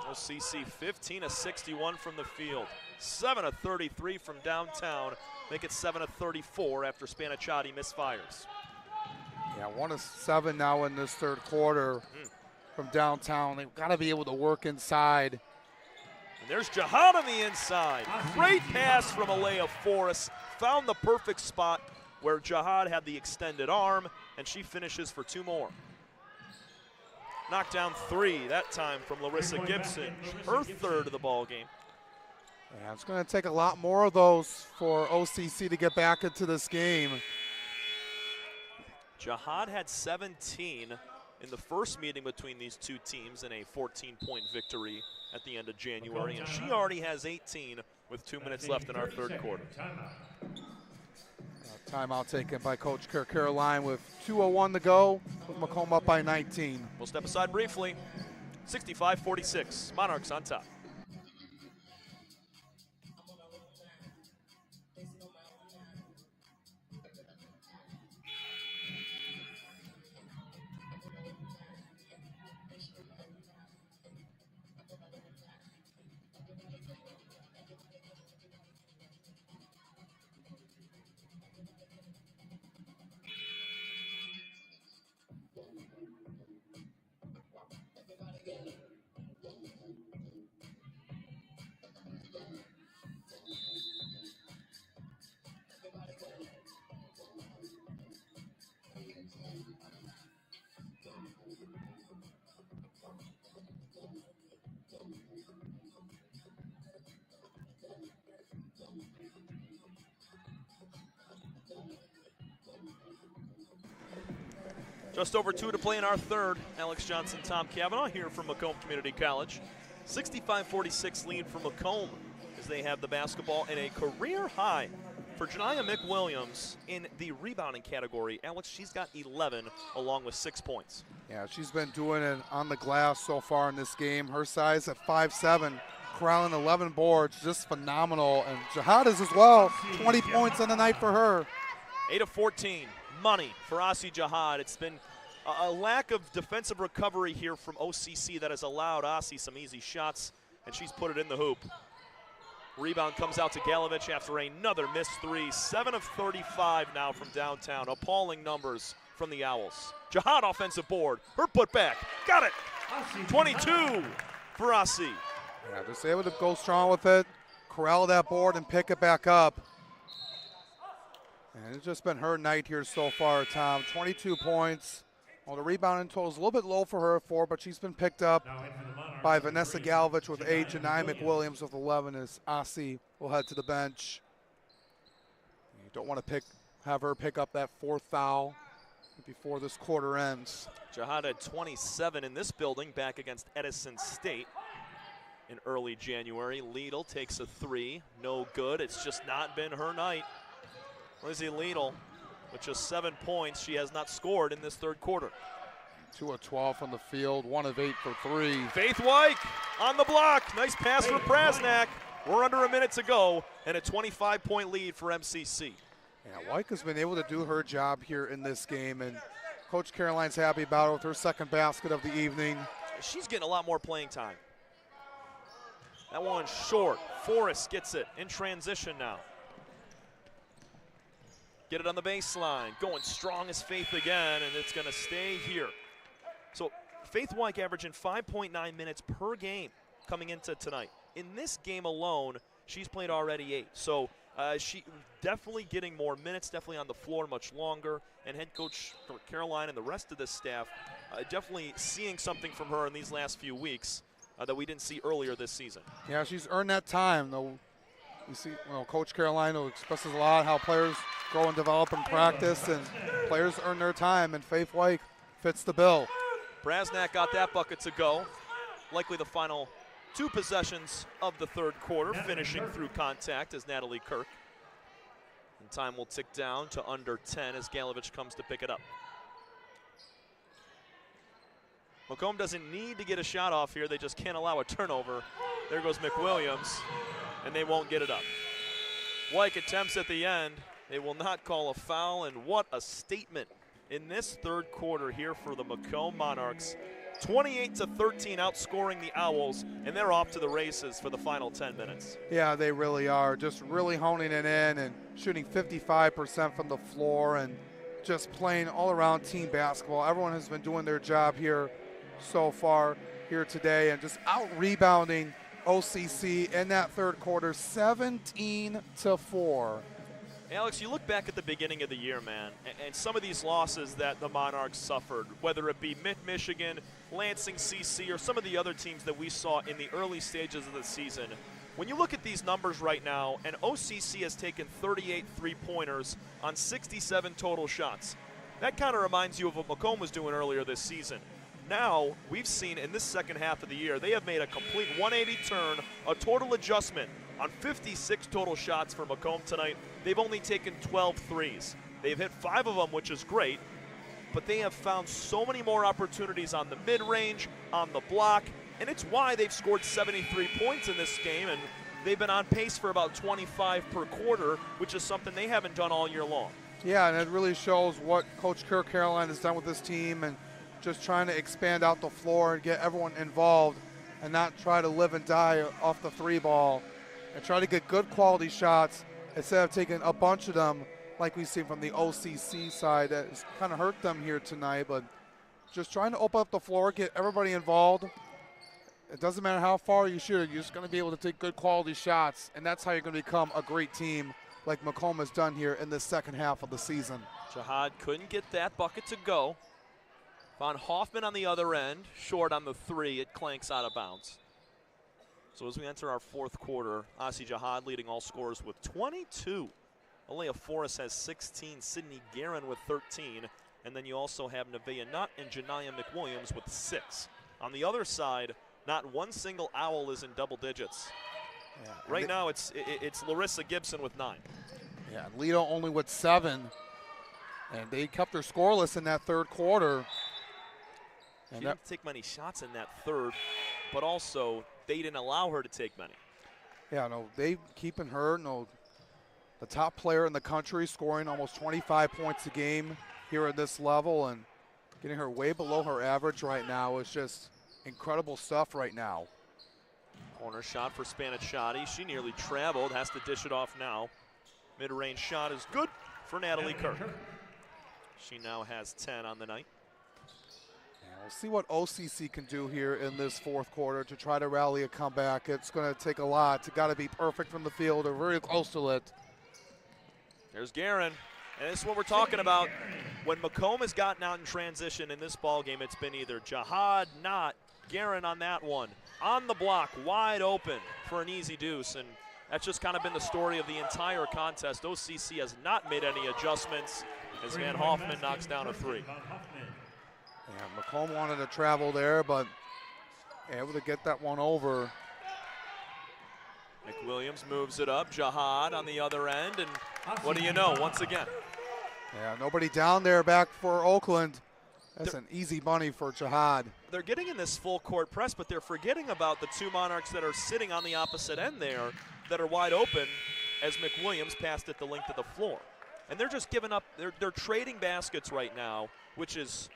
OCC 15 of 61 from the field. 7 of 33 from downtown. Make it 7 of 34 after Spanicciati misfires. Yeah, 1 of 7 now in this 3rd quarter from downtown. They've got to be able to work inside. And there's Jihad on the inside. Great pass from Alea Forrest. Found the perfect spot where Jihad had the extended arm, and she finishes for 2 more. Knockdown 3, that time from Larissa Gibson, her third of the ball game. Yeah, it's going to take a lot more of those for OCC to get back into this game. Jihad had 17 in the first meeting between these two teams in a 14-point victory at the end of January, and she already has 18 with 2 minutes left in our third quarter. Timeout taken by Coach Kirk Caroline with 2:01 to go, with Macomb up by 19. We'll step aside briefly. 65-46, Monarchs on top. Just over 2 to play in our third. Alex Johnson, Tom Cavanaugh here from Macomb Community College. 65-46 lead for Macomb as they have the basketball in a career high for Janiyah McWilliams in the rebounding category. Alex, she's got 11 along with 6 points. Yeah, she's been doing it on the glass so far in this game. Her size at 5'7", corralling 11 boards, just phenomenal. And Jihad is as well, 20 points on the night for her. 8 of 14, money for Asi Jihad. It's been a lack of defensive recovery here from OCC that has allowed Asi some easy shots, and she's put it in the hoop. Rebound comes out to Galovich after another missed 3. 7 of 35 now from downtown. Appalling numbers from the Owls. Jihad offensive board. Her putback. Got it. 22 for Asi. Yeah, just able to go strong with it, corral that board, and pick it back up. And it's just been her night here so far, Tom. 22 points. Well, the rebounding total is a little bit low for her at 4, but she's been picked up by Vanessa Galovich with 8, Janiyah McWilliams with 11 as Asi will head to the bench. You don't want to have her pick up that 4th foul before this quarter ends. Jihad had 27 in this building back against Edison State in early January. Liedl takes a 3, no good. It's just not been her night. Lizzie Liedl with just 7 points. She has not scored in this third quarter. 2 of 12 from the field, 1 of 8 for 3. Faith White on the block. Nice pass for Prasnak. We're under a minute to go and a 25-point lead for MCC. Yeah, White has been able to do her job here in this game, and Coach Caroline's happy about it with her second basket of the evening. She's getting a lot more playing time. That one's short. Forrest gets it in transition now. Get it on the baseline. Going strong as Faith again, and it's going to stay here. So Faith White averaging 5.9 minutes per game coming into tonight. In this game alone, she's played already 8. So she definitely getting more minutes, definitely on the floor much longer. And head coach for Caroline and the rest of the staff definitely seeing something from her in these last few weeks that we didn't see earlier this season. Yeah, she's earned that time, though. You see, Coach Caroline expresses a lot how players grow and develop in practice, and players earn their time, and Faith White fits the bill. Prasnak got that bucket to go. Likely the final 2 possessions of the third quarter, finishing through contact as Natalie Kirk. And time will tick down to under 10 as Galovich comes to pick it up. Macomb doesn't need to get a shot off here. They just can't allow a turnover. There goes McWilliams, and they won't get it up. White attempts at the end. They will not call a foul, and what a statement in this third quarter here for the Macomb Monarchs. 28-13 outscoring the Owls, and they're off to the races for the final 10 minutes. Yeah, they really are. Just really honing it in and shooting 55% from the floor and just playing all-around team basketball. Everyone has been doing their job here so far here today and just out-rebounding OCC in that third quarter, 17-4. Alex, you look back at the beginning of the year, man, and some of these losses that the Monarchs suffered, whether it be Michigan, Lansing CC, or some of the other teams that we saw in the early stages of the season, when you look at these numbers right now, and OCC has taken 38 three-pointers on 67 total shots, that kind of reminds you of what Macomb was doing earlier this season. Now, we've seen in this second half of the year, they have made a complete 180 turn, a total adjustment on 56 total shots for Macomb tonight. They've only taken 12 threes. They've hit 5 of them, which is great, but they have found so many more opportunities on the mid-range, on the block, and it's why they've scored 73 points in this game, and they've been on pace for about 25 per quarter, which is something they haven't done all year long. Yeah, and it really shows what Coach Kirk Caroline has done with this team, and just trying to expand out the floor and get everyone involved and not try to live and die off the three ball and try to get good quality shots instead of taking a bunch of them like we've seen from the OCC side. That has kind of hurt them here tonight, but just trying to open up the floor, get everybody involved. It doesn't matter how far you shoot it, you're just going to be able to take good quality shots, and that's how you're going to become a great team like Macomb has done here in this second half of the season. Jihad couldn't get that bucket to go. Von Hoffman on the other end, short on the 3, it clanks out of bounds. So as we enter our fourth quarter, Asi Jihad leading all scorers with 22. Alea Forrest has 16, Sydney Guerin with 13, and then you also have Nevaeh Nutt and Janiyah McWilliams with 6. On the other side, not one single Owl is in double digits. Yeah, right now it's Larissa Gibson with 9. Yeah, and Lido only with 7, and they kept her scoreless in that third quarter. She didn't take many shots in that third, but also they didn't allow her to take many. Yeah, no, they keeping her, the top player in the country, scoring almost 25 points a game here at this level, and getting her way below her average right now is just incredible stuff right now. Corner shot for Spanichotti. She nearly traveled, has to dish it off now. Mid-range shot is good for Natalie Kirk. She now has 10 on the night. We'll see what OCC can do here in this fourth quarter to try to rally a comeback. It's going to take a lot. It's got to be perfect from the field or very close to it. There's Guerin, and this is what we're talking about. When Macomb has gotten out in transition in this ball game, it's been either Jihad, not Guerin on that one. On the block, wide open for an easy deuce, and that's just kind of been the story of the entire contest. OCC has not made any adjustments as Van Hoffman knocks down a 3. Yeah, Macomb wanted to travel there, but able to get that one over. McWilliams moves it up. Jihad on the other end, and what do you know, once again. Yeah, nobody down there back for Oakland. That's an easy bunny for Jihad. They're getting in this full court press, but they're forgetting about the 2 Monarchs that are sitting on the opposite end there that are wide open as McWilliams passed it the length of the floor. And they're just giving up. They're trading baskets right now, which is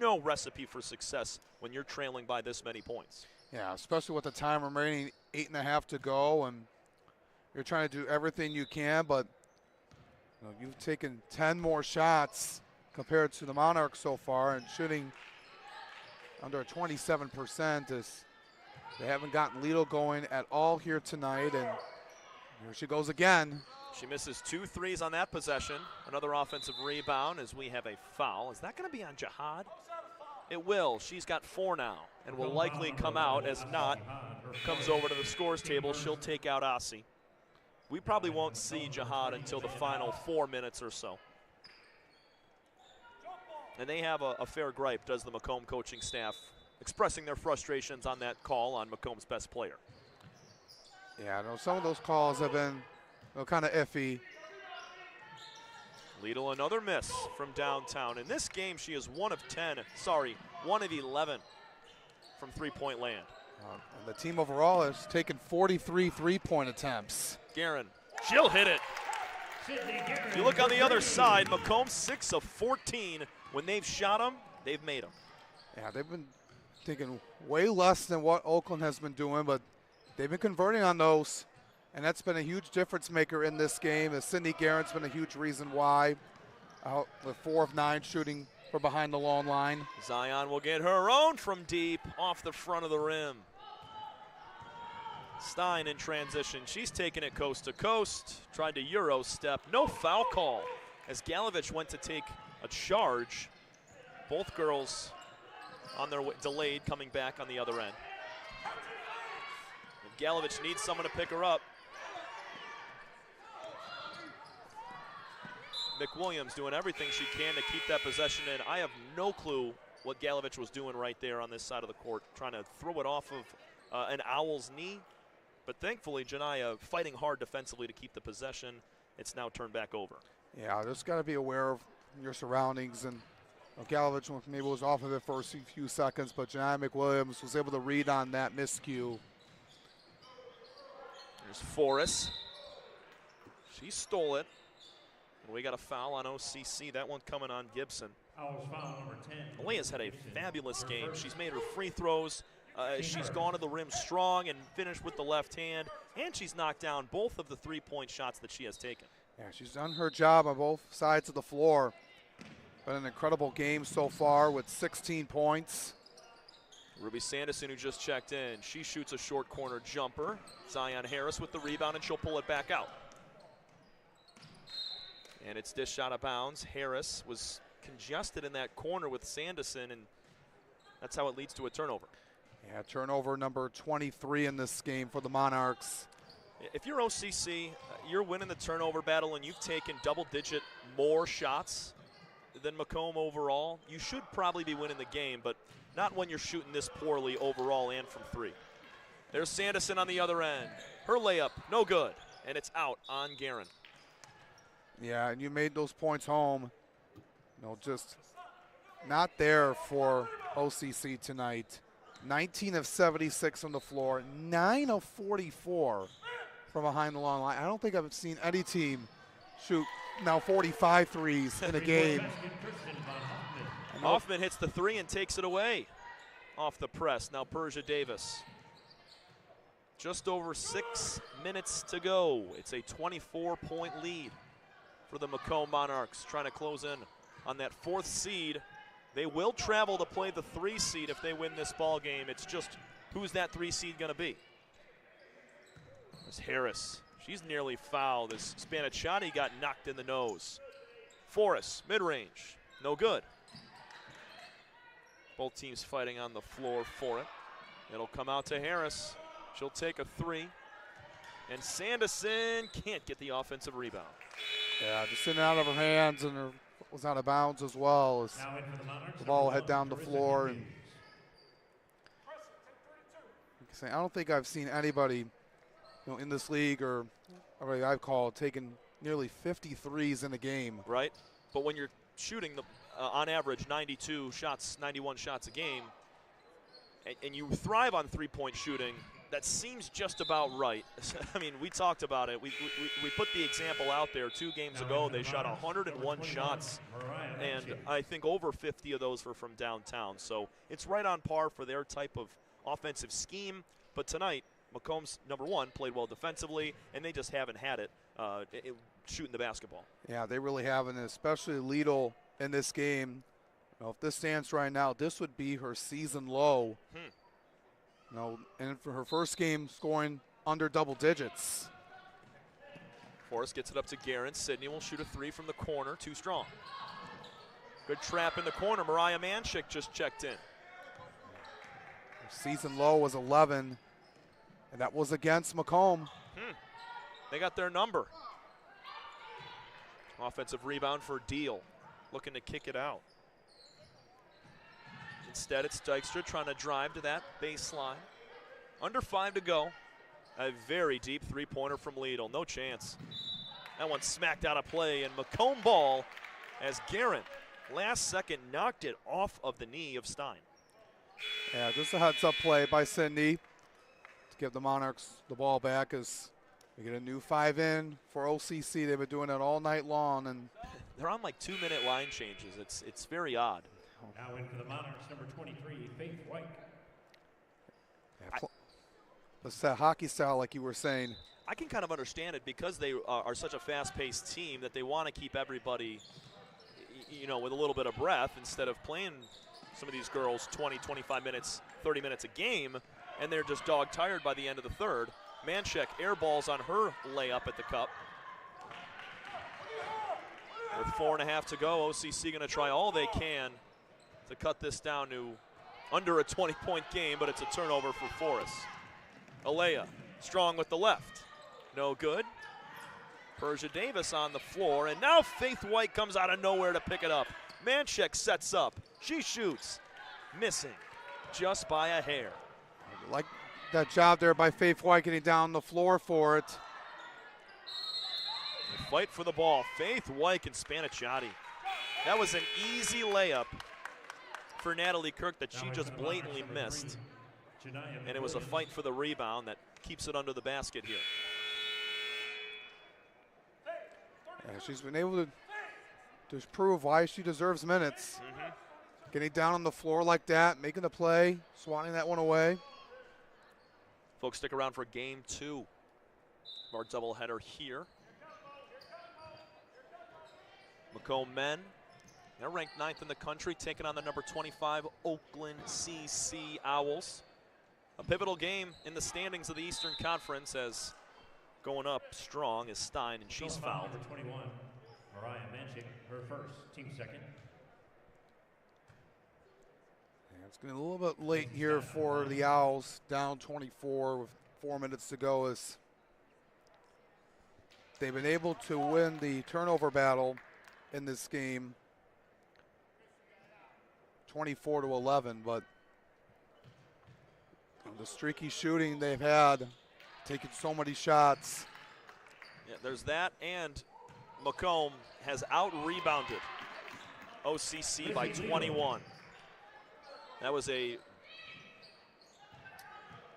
no recipe for success when you're trailing by this many points. Yeah, especially with the time remaining, 8.5 to go, and you're trying to do everything you can, but you've taken 10 more shots compared to the Monarchs so far, and shooting under 27%. They haven't gotten Lido going at all here tonight, and here she goes again. She misses 2 threes on that possession. Another offensive rebound as we have a foul. Is that going to be on Jihad? It will. She's got 4 now and will likely come out. As not, comes over to the scores table. She'll take out Asi. We probably won't see Jihad until the final 4 minutes or so. And they have a fair gripe, does the Macomb coaching staff, expressing their frustrations on that call on Macomb's best player. Yeah, I know some of those calls have been kind of iffy. Lidl, another miss from downtown. In this game, she is 1 of 11 from three-point land. And the team overall has taken 43 three-point attempts. Guerin, she'll hit it. If you look on the other side, Macomb 6 of 14. When they've shot them, they've made them. Yeah, they've been taking way less than what Oakland has been doing, but they've been converting on those. And that's been a huge difference maker in this game. Sydney Guerin's been a huge reason why. With 4 of 9 shooting from behind the long line. Zion will get her own from deep off the front of the rim. Stein in transition. She's taking it coast to coast. Tried to Euro step. No foul call as Galovich went to take a charge. Both girls on their way, delayed, coming back on the other end. And Galovich needs someone to pick her up. McWilliams doing everything she can to keep that possession in. I have no clue what Galovich was doing right there on this side of the court, trying to throw it off of an Owl's knee. But thankfully, Janiyah fighting hard defensively to keep the possession. It's now turned back over. Yeah, just got to be aware of your surroundings. And Galovich maybe was off of it for a few seconds, but Janiyah McWilliams was able to read on that miscue. There's Forrest. She stole it. And we got a foul on OCC. That one coming on Gibson. Owls foul number 10. Malia's had a fabulous game. She's made her free throws. She's gone to the rim strong and finished with the left hand. And she's knocked down both of the three-point shots that she has taken. Yeah, she's done her job on both sides of the floor. Been an incredible game so far with 16 points. Ruby Sanderson, who just checked in, she shoots a short corner jumper. Zion Harris with the rebound, and she'll pull it back out. And it's dished out of bounds. Harris was congested in that corner with Sanderson, and that's how it leads to a turnover. Yeah, turnover number 23 in this game for the Monarchs. If you're OCC, you're winning the turnover battle and you've taken double-digit more shots than Macomb overall, you should probably be winning the game, but not when you're shooting this poorly overall and from three. There's Sanderson on the other end. Her layup, no good, and it's out on Guerin. Yeah, and you made those points home. Just not there for OCC tonight. 19 of 76 on the floor, 9 of 44 from behind the long line. I don't think I've seen any team shoot now 45 threes in a game. Hoffman hits the three and takes it away off the press. Now Persia Davis. Just over 6 minutes to go. It's a 24-point lead for the Macomb Monarchs, trying to close in on that 4th seed. They will travel to play the 3 seed if they win this ball game. It's just who's that 3 seed going to be? There's Harris. She's nearly fouled as Spanichiotti got knocked in the nose. Forrest, mid-range, no good. Both teams fighting on the floor for it. It'll come out to Harris. She'll take a 3. And Sanderson can't get the offensive rebound. Yeah, just in and out of her hands, and her was out of bounds as well as the ball head down the floor. And I don't think I've seen anybody in this league or already I've called taking nearly 50 threes in a game. Right, but when you're shooting the on average 92 shots, 91 shots a game, and you thrive on three-point shooting, that seems just about right. I mean, we talked about it. We put the example out there 2 games ago. They shot 101 shots, and I think over 50 of those were from downtown. So it's right on par for their type of offensive scheme. But tonight, Macomb's #1 played well defensively, and they just haven't had it shooting the basketball. Yeah, they really haven't, especially Lidl in this game. If this stands right now, this would be her season low. And for her first game, scoring under double digits. Forrest gets it up to Guerin. Sydney will shoot a 3 from the corner, too strong. Good trap in the corner. Mariah Manchik just checked in. Her season low was 11, and that was against Macomb. They got their number. Offensive rebound for Deal, looking to kick it out. Instead, it's Dykstra trying to drive to that baseline. Under 5 to go. A very deep three-pointer from Lidl. No chance. That one smacked out of play, and Macomb ball as Guerin, last second, knocked it off of the knee of Stein. Yeah, just a heads-up play by Sydney to give the Monarchs the ball back as we get a new 5 in for OCC. They've been doing it all night long, and they're on like 2-minute line changes. It's very odd. Now in for the Monarchs, number 23, Faith White. It's that hockey style, like you were saying. I can kind of understand it because they are such a fast-paced team that they want to keep everybody, with a little bit of breath instead of playing some of these girls 20, 25 minutes, 30 minutes a game, and they're just dog-tired by the end of the third. Manchek airballs on her layup at the cup. With 4.5 to go, OCC going to try all they can to cut this down to under a 20-point game, but it's a turnover for Forrest. Alea, strong with the left. No good. Persia Davis on the floor, and now Faith White comes out of nowhere to pick it up. Manchek sets up. She shoots. Missing just by a hair. Like that job there by Faith White getting down the floor for it. Fight for the ball. Faith White and Spanicciotti. That was an easy layup for Natalie Kirk that she just blatantly missed. And it was a fight for the rebound that keeps it under the basket here. Yeah, she's been able to prove why she deserves minutes. Getting down on the floor like that, making the play, swatting that one away. Folks, stick around for game 2 of our doubleheader here. Macomb men, they're ranked 9th in the country, taking on the number 25 Oakland CC Owls. A pivotal game in the standings of the Eastern Conference, as going up strong is Stein, and she's fouled. Number 21, Mariah Manchik, her first, team second. Yeah, it's getting a little bit late here for the Owls, down 24 with 4 minutes to go, as they've been able to win the turnover battle in this game, 24-11, but the streaky shooting they've had, taking so many shots. Yeah, there's that, and Macomb has out-rebounded OCC by 21. That was a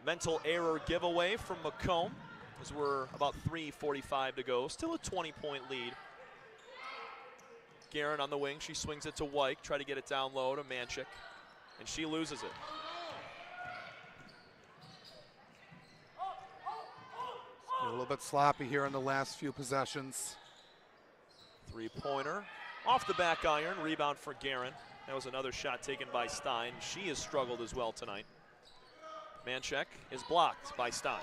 mental error giveaway from Macomb, as we're about 3:45 to go. Still a 20-point lead. Guerin on the wing, she swings it to White, try to get it down low to Manchik, and she loses it. A little bit sloppy here in the last few possessions. Three-pointer off the back iron, rebound for Guerin. That was another shot taken by Stein. She has struggled as well tonight. Manchek is blocked by Stein.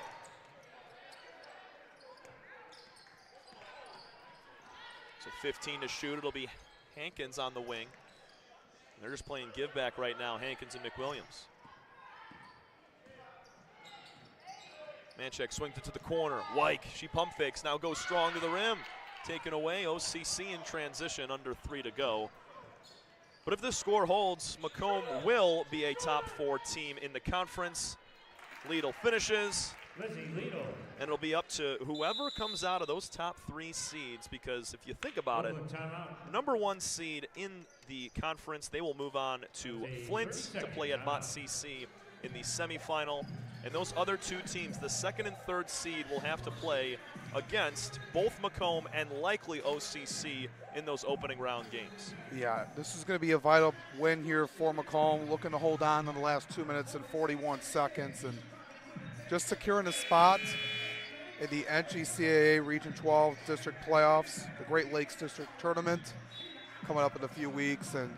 So 15 to shoot. It'll be Hankins on the wing. They're just playing give back right now, Hankins and McWilliams. Manchek swings it to the corner. Wyke, she pump fakes, now goes strong to the rim. Taken away, OCC in transition, under 3 to go. But if this score holds, Macomb will be a top 4 team in the conference. Lidl finishes. And it'll be up to whoever comes out of those top 3 seeds, because if you think about it, number 1 seed in the conference, they will move on to Flint to play at Mott CC in the semifinal. And those other 2 teams, the 2nd and 3rd seed, will have to play against both Macomb and likely OCC in those opening round games. Yeah, this is going to be a vital win here for Macomb, looking to hold on in the last 2 minutes and 41 seconds. And just securing a spot in the NGCAA Region 12 District Playoffs, the Great Lakes District Tournament, coming up in a few weeks, and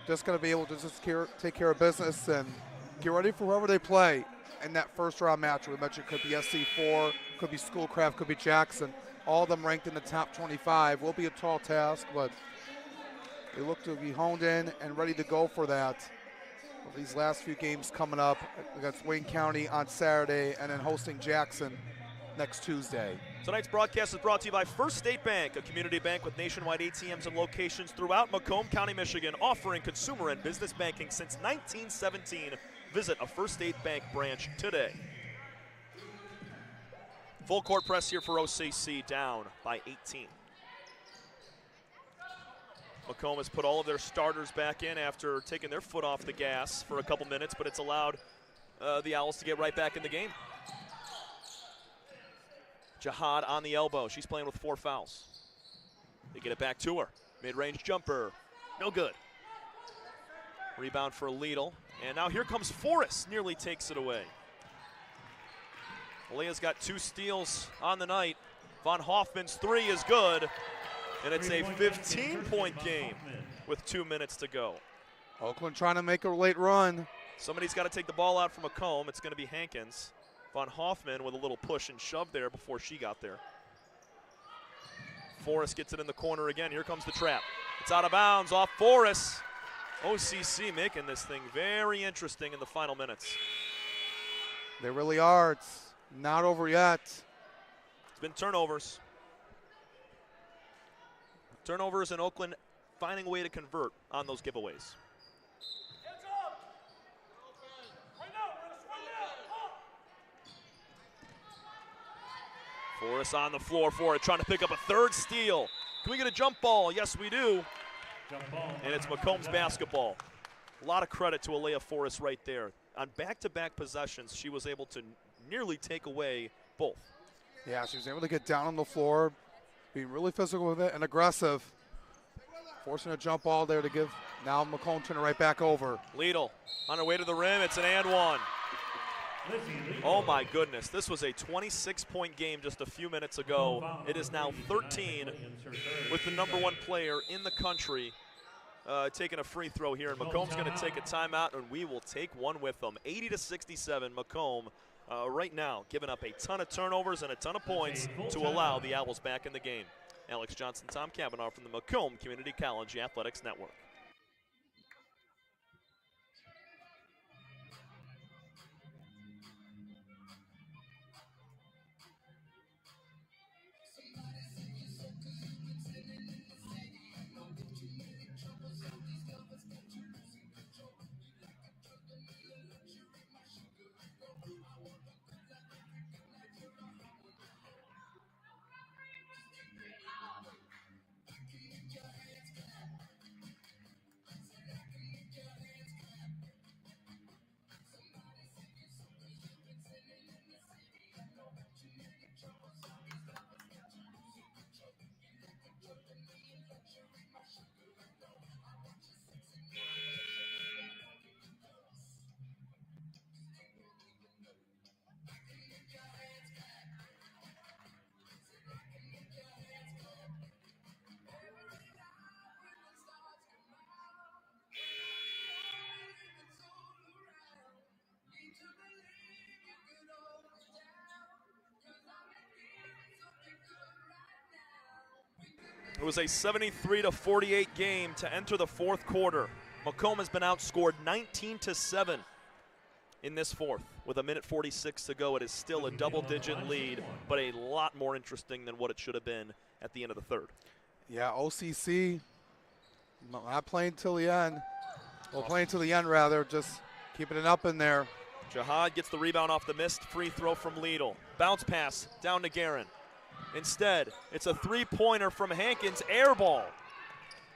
just going to be able to just take care of business and get ready for whoever they play in that first round match. We mentioned it could be SC4, could be Schoolcraft, could be Jackson. All of them ranked in the top 25. Will be a tall task, but they look to be honed in and ready to go for that. These last few games coming up against Wayne County on Saturday, and then hosting Jackson next Tuesday. Tonight's broadcast is brought to you by First State Bank, a community bank with nationwide ATMs and locations throughout Macomb County, Michigan, offering consumer and business banking since 1917. Visit a First State Bank branch today. Full court press here for OCC, down by 18. Macomb has put all of their starters back in after taking their foot off the gas for a couple minutes, but it's allowed the Owls to get right back in the game. Jihad on the elbow. She's playing with 4 fouls. They get it back to her. Mid-range jumper. No good. Rebound for Lidl. And now here comes Forrest. Nearly takes it away. Alea's got 2 steals on the night. Von Hoffman's 3 is good. And it's a 15-point game with 2 minutes to go. Oakland trying to make a late run. Somebody's got to take the ball out from Macomb. It's going to be Hankins. Von Hoffman with a little push and shove there before she got there. Forrest gets it in the corner again. Here comes the trap. It's out of bounds off Forrest. OCC making this thing very interesting in the final minutes. They really are. It's not over yet. It's been turnovers. Turnovers in Oakland finding a way to convert on those giveaways. Forrest on the floor for it, trying to pick up a third steal. Can we get a jump ball? Yes, we do. And it's Macomb's basketball. A lot of credit to Alea Forrest right there. On back-to-back possessions, she was able to nearly take away both. Yeah, she was able to get down on the floor, being really physical with it and aggressive. Forcing a jump ball there to give, now Macomb turning right back over. Lidl on her way to the rim, it's an and one. Oh my goodness, this was a 26-point game just a few minutes ago. It is now 13 with the #1 player in the country taking a free throw here. And Macomb's going to take a timeout, and we will take one with them. 80-67, Macomb right now giving up a ton of turnovers and a ton of points to allow the Owls back in the game. Alex Johnson, Tom Cavanaugh from the Macomb Community College Athletics Network. It was a 73-48 game to enter the fourth quarter. Macomb has been outscored 19-7 in this fourth. With 1:46 to go, it is still a double-digit lead, but a lot more interesting than what it should have been at the end of the third. Yeah, OCC not playing till the end. Well, playing till the end, rather, just keeping it up in there. Jihad gets the rebound off the missed free throw from Lidl. Bounce pass down to Guerin. Instead, it's a three-pointer from Hankins, air ball.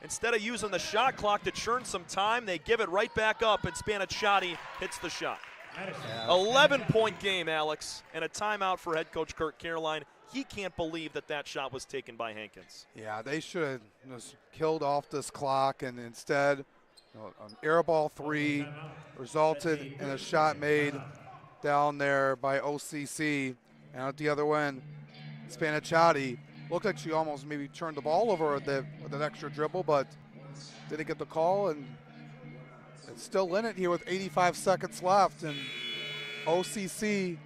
Instead of using the shot clock to churn some time, they give it right back up, and Spanichotti hits the shot. 11-point game, Alex, and a timeout for head coach Kirk Caroline. He can't believe that that shot was taken by Hankins. Yeah, they should have just killed off this clock, and instead, an air ball three resulted in a shot made down there by OCC. And at the other end, Spanichotti looked like she almost maybe turned the ball over with an extra dribble, but didn't get the call, and it's still in it here with 85 seconds left, and OCC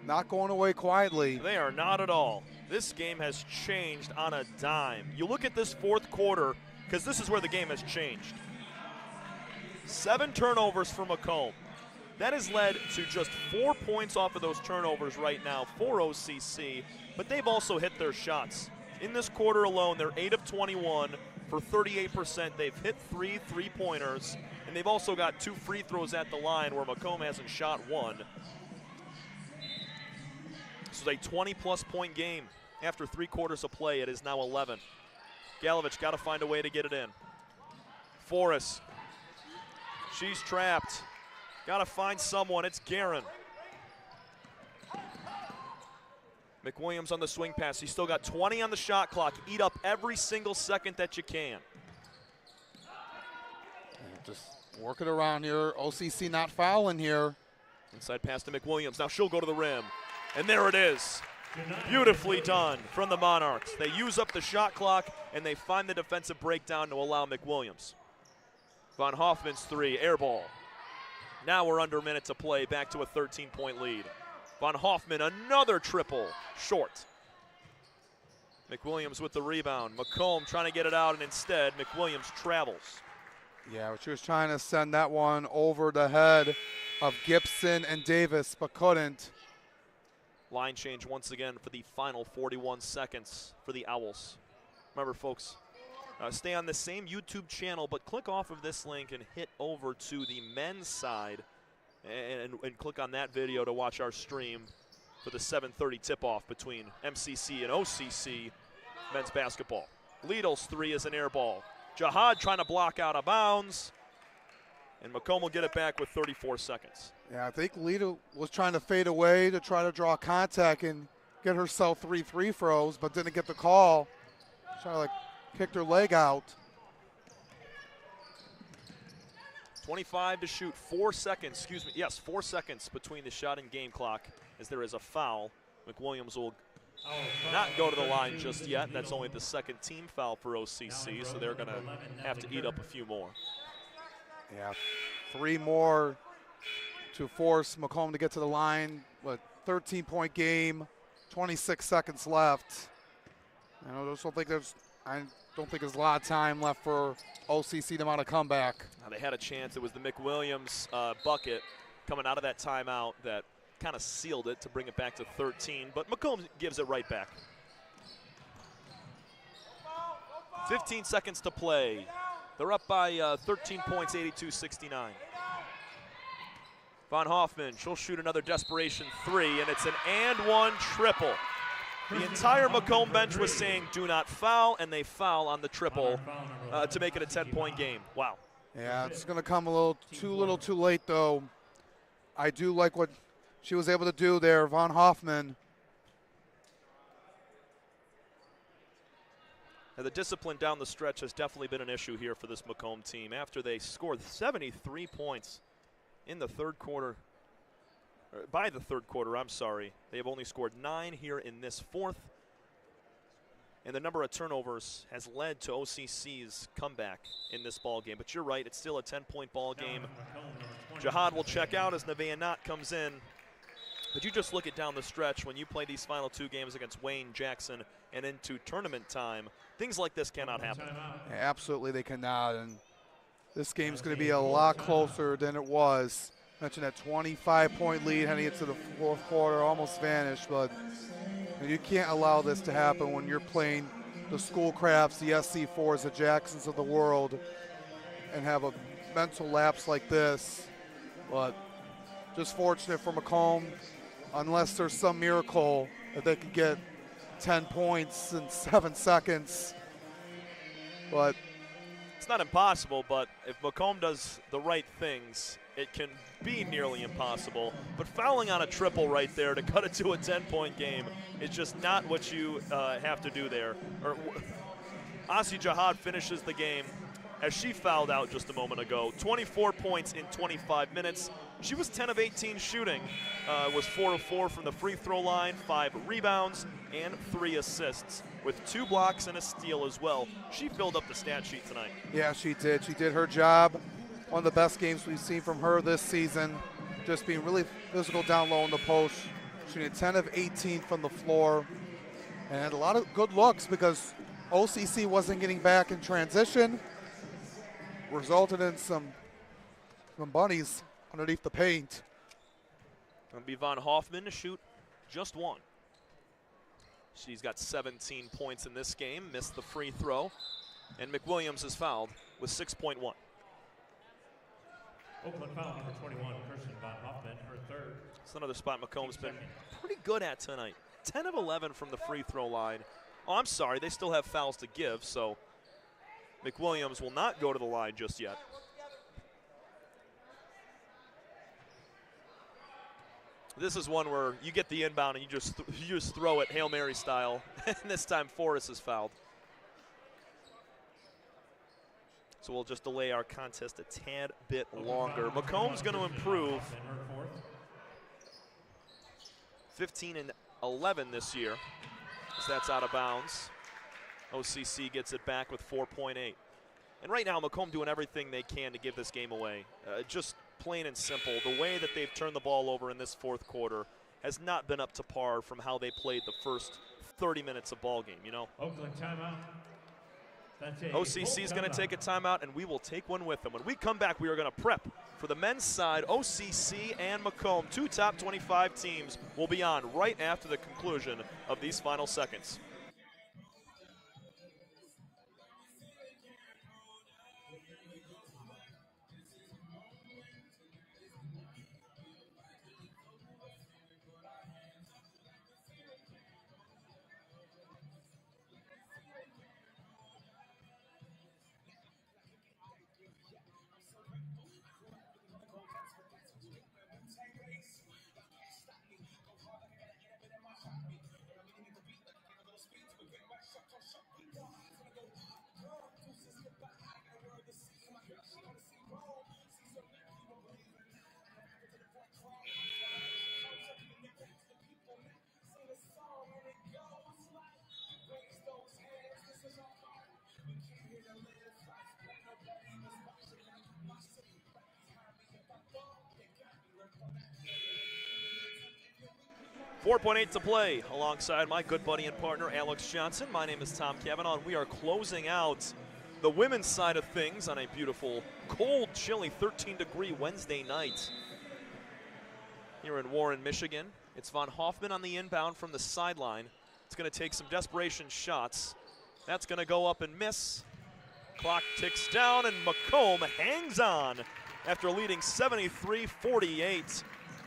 not going away quietly. They are not at all. This game has changed on a dime. You look at this fourth quarter, because this is where the game has changed. 7 turnovers for Macomb. That has led to just 4 points off of those turnovers right now for OCC, but they've also hit their shots. In this quarter alone, they're 8 of 21 for 38%. They've hit 3 three-pointers, and they've also got 2 free throws at the line where Macomb hasn't shot 1. This is a 20-plus point game. After 3 quarters of play, it is now 11. Galovich got to find a way to get it in. Forrest, she's trapped. Got to find someone. It's Guerin. McWilliams on the swing pass. He's still got 20 on the shot clock. Eat up every single second that you can. Just work it around here. OCC not fouling here. Inside pass to McWilliams. Now she'll go to the rim. And there it is. Beautifully done from the Monarchs. They use up the shot clock, and they find the defensive breakdown to allow McWilliams. Von Hoffman's three, air ball. Now we're under a minute to play, back to a 13-point lead. Von Hoffman, another triple, short. McWilliams with the rebound. Macomb trying to get it out, and instead, McWilliams travels. Yeah, she was trying to send that one over the head of Gibson and Davis, but couldn't. Line change once again for the final 41 seconds for the Owls. Remember, folks, stay on the same YouTube channel, but click off of this link and hit over to the men's side and click on that video to watch our stream for the 7:30 tip-off between MCC and OCC men's basketball. Lidl's three is an air ball. Jihad trying to block out of bounds, and Macomb will get it back with 34 seconds. Yeah, I think Lidl was trying to fade away to try to draw contact and get herself 3 free throws, but didn't get the call. Trying to kicked her leg out. 25 to shoot, 4 seconds, 4 seconds between the shot and game clock as there is a foul. McWilliams will not go to the line just yet. That's only the second team foul for OCC, so they're going to have to eat up a few more. Yeah, 3 more to force Macomb to get to the line. 13-point game, 26 seconds left. I don't think there's a lot of time left for OCC to mount a comeback. Now they had a chance. It was the McWilliams bucket coming out of that timeout that kind of sealed it to bring it back to 13, but Macomb gives it right back. 15 seconds to play. They're up by 13 points, 82-69. Von Hoffman, she'll shoot another desperation 3, and it's an and-one triple. The entire Macomb bench was saying do not foul, and they foul on the triple to make it a 10-point game. Wow. Yeah, it's going to come a little too late, though. I do like what she was able to do there, Von Hoffman. Now, the discipline down the stretch has definitely been an issue here for this Macomb team. After they scored 73 points in the third quarter, by the third quarter, I'm sorry, they have only scored 9 here in this fourth. And the number of turnovers has led to OCC's comeback in this ball game. But you're right, it's still a 10-point ball game. Jihad will check out as Nevaeh Knott comes in. But you just look at down the stretch when you play these final 2 games against Wayne, Jackson, and into tournament time, things like this cannot happen. Yeah, absolutely they cannot. And this game's going to be a lot closer than it was. Mentioned that 25-point lead heading into the fourth quarter, almost vanished, but you can't allow this to happen when you're playing the Schoolcrafts, the SC4s, the Jacksons of the world, and have a mental lapse like this. But just fortunate for Macomb, unless there's some miracle that they could get 10 points in 7 seconds. But it's not impossible, but if Macomb does the right things, it can be nearly impossible. But fouling on a triple right there to cut it to a 10-point game is just not what you have to do there. Asi Jihad finishes the game as she fouled out just a moment ago. 24 points in 25 minutes. She was 10 of 18 shooting, was 4 of 4 from the free throw line, 5 rebounds, and 3 assists, with 2 blocks and a steal as well. She filled up the stat sheet tonight. Yeah, she did. She did her job. One of the best games we've seen from her this season, just being really physical down low in the post. Shooting 10 of 18 from the floor, and had a lot of good looks because OCC wasn't getting back in transition, resulted in some bunnies underneath the paint. It'll be Von Hoffman to shoot just 1. She's got 17 points in this game, missed the free throw, and McWilliams is fouled with 6.1. Oakland foul number 21, Kirsten Von Hoffman, her third. It's another spot Macomb's been pretty good at tonight. 10 of 11 from the free throw line. Oh, I'm sorry, they still have fouls to give, so McWilliams will not go to the line just yet. This is one where you get the inbound and you just throw it Hail Mary style. And this time Forrest is fouled. So we'll just delay our contest a tad bit longer. Macomb's going to improve 15 and 11 this year, as that's out of bounds. OCC gets it back with 4.8. And right now, Macomb doing everything they can to give this game away. Just plain and simple, the way that they've turned the ball over in this fourth quarter has not been up to par from how they played the first 30 minutes of ball game, you know. Oakland timeout. OCC is going to take a timeout, and we will take one with them. When we come back, we are going to prep for the men's side. OCC and Macomb, 2 top 25 teams, will be on right after the conclusion of these final seconds. .8 to play alongside my good buddy and partner Alex Johnson. My name is Tom Cavanaugh, and we are closing out the women's side of things on a beautiful, cold, chilly 13-degree Wednesday night here in Warren, Michigan. It's Von Hoffman on the inbound from the sideline. It's going to take some desperation shots. That's going to go up and miss. Clock ticks down, and Macomb hangs on after leading 73-48.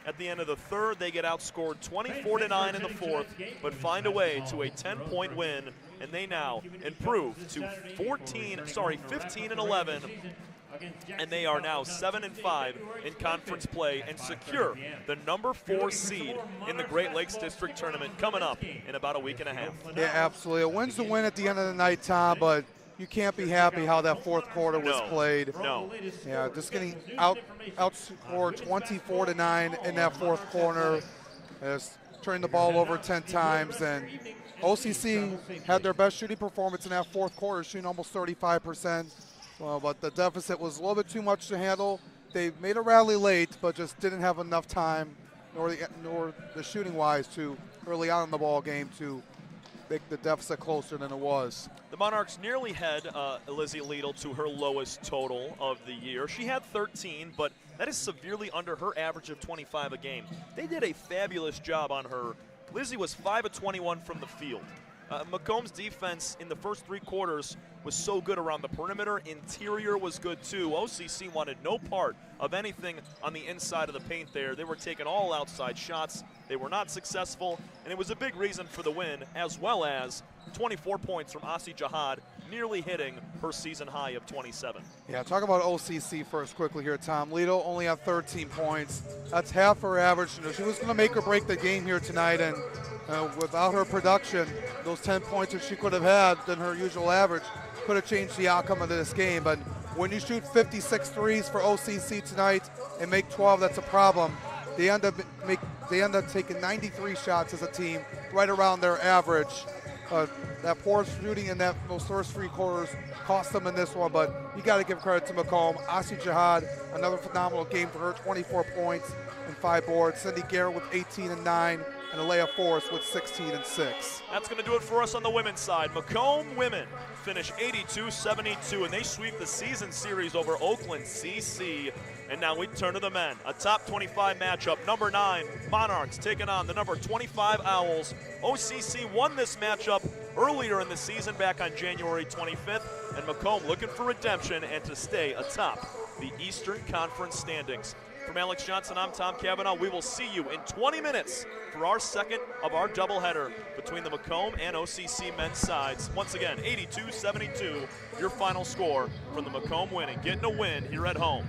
At the end of the third, they get outscored 24-9 in the fourth, but find a way to a 10-point win, and they now improve to 15-11, and they are now 7-5 in conference play and secure the number 4 seed in the Great Lakes District Tournament coming up in about a week and a half. Yeah, absolutely. A win's a win at the end of the night, Tom, but you can't be happy how that fourth quarter was played. No. Yeah, just getting outscored 24-9 in that fourth quarter. Just turning the ball over 10 times, and OCC had their best shooting performance in that fourth quarter, shooting almost 35%. But the deficit was a little bit too much to handle. They made a rally late, but just didn't have enough time, nor the shooting-wise, to early on in the ball game to make the deficit closer than it was. The Monarchs nearly had Lizzie Liedl to her lowest total of the year. She had 13, but that is severely under her average of 25 a game. They did a fabulous job on her. Lizzie was 5 of 21 from the field. Macomb's defense in the first 3 quarters was so good around the perimeter. Interior was good too. OCC wanted no part of anything on the inside of the paint there. They were taking all outside shots. They were not successful, and it was a big reason for the win, as well as 24 points from Asi Jihad, nearly hitting her season high of 27. Yeah, talk about OCC first quickly here, Tom. Liedl only had 13 points. That's half her average. You know, she was going to make or break the game here tonight, and without her production, those 10 points that she could have had than her usual average could have changed the outcome of this game. But when you shoot 56 threes for OCC tonight and make 12, that's a problem. They end up taking 93 shots as a team, right around their average. That poor shooting in those first 3 quarters cost them in this one, but you got to give credit to Macomb. Asi Jihad, another phenomenal game for her, 24 points and 5 boards. Cindy Garrett with 18 and 9, and Alea Forrest with 16 and 6. That's going to do it for us on the women's side. Macomb women finish 82-72, and they sweep the season series over Oakland CC. And now we turn to the men. A top 25 matchup. Number 9, Monarchs taking on the number 25 Owls. OCC won this matchup earlier in the season back on January 25th, and Macomb looking for redemption and to stay atop the Eastern Conference standings. From Alex Johnson, I'm Tom Cavanaugh. We will see you in 20 minutes for our second of our doubleheader between the Macomb and OCC men's sides. Once again, 82-72, your final score from the Macomb winning, getting a win here at home.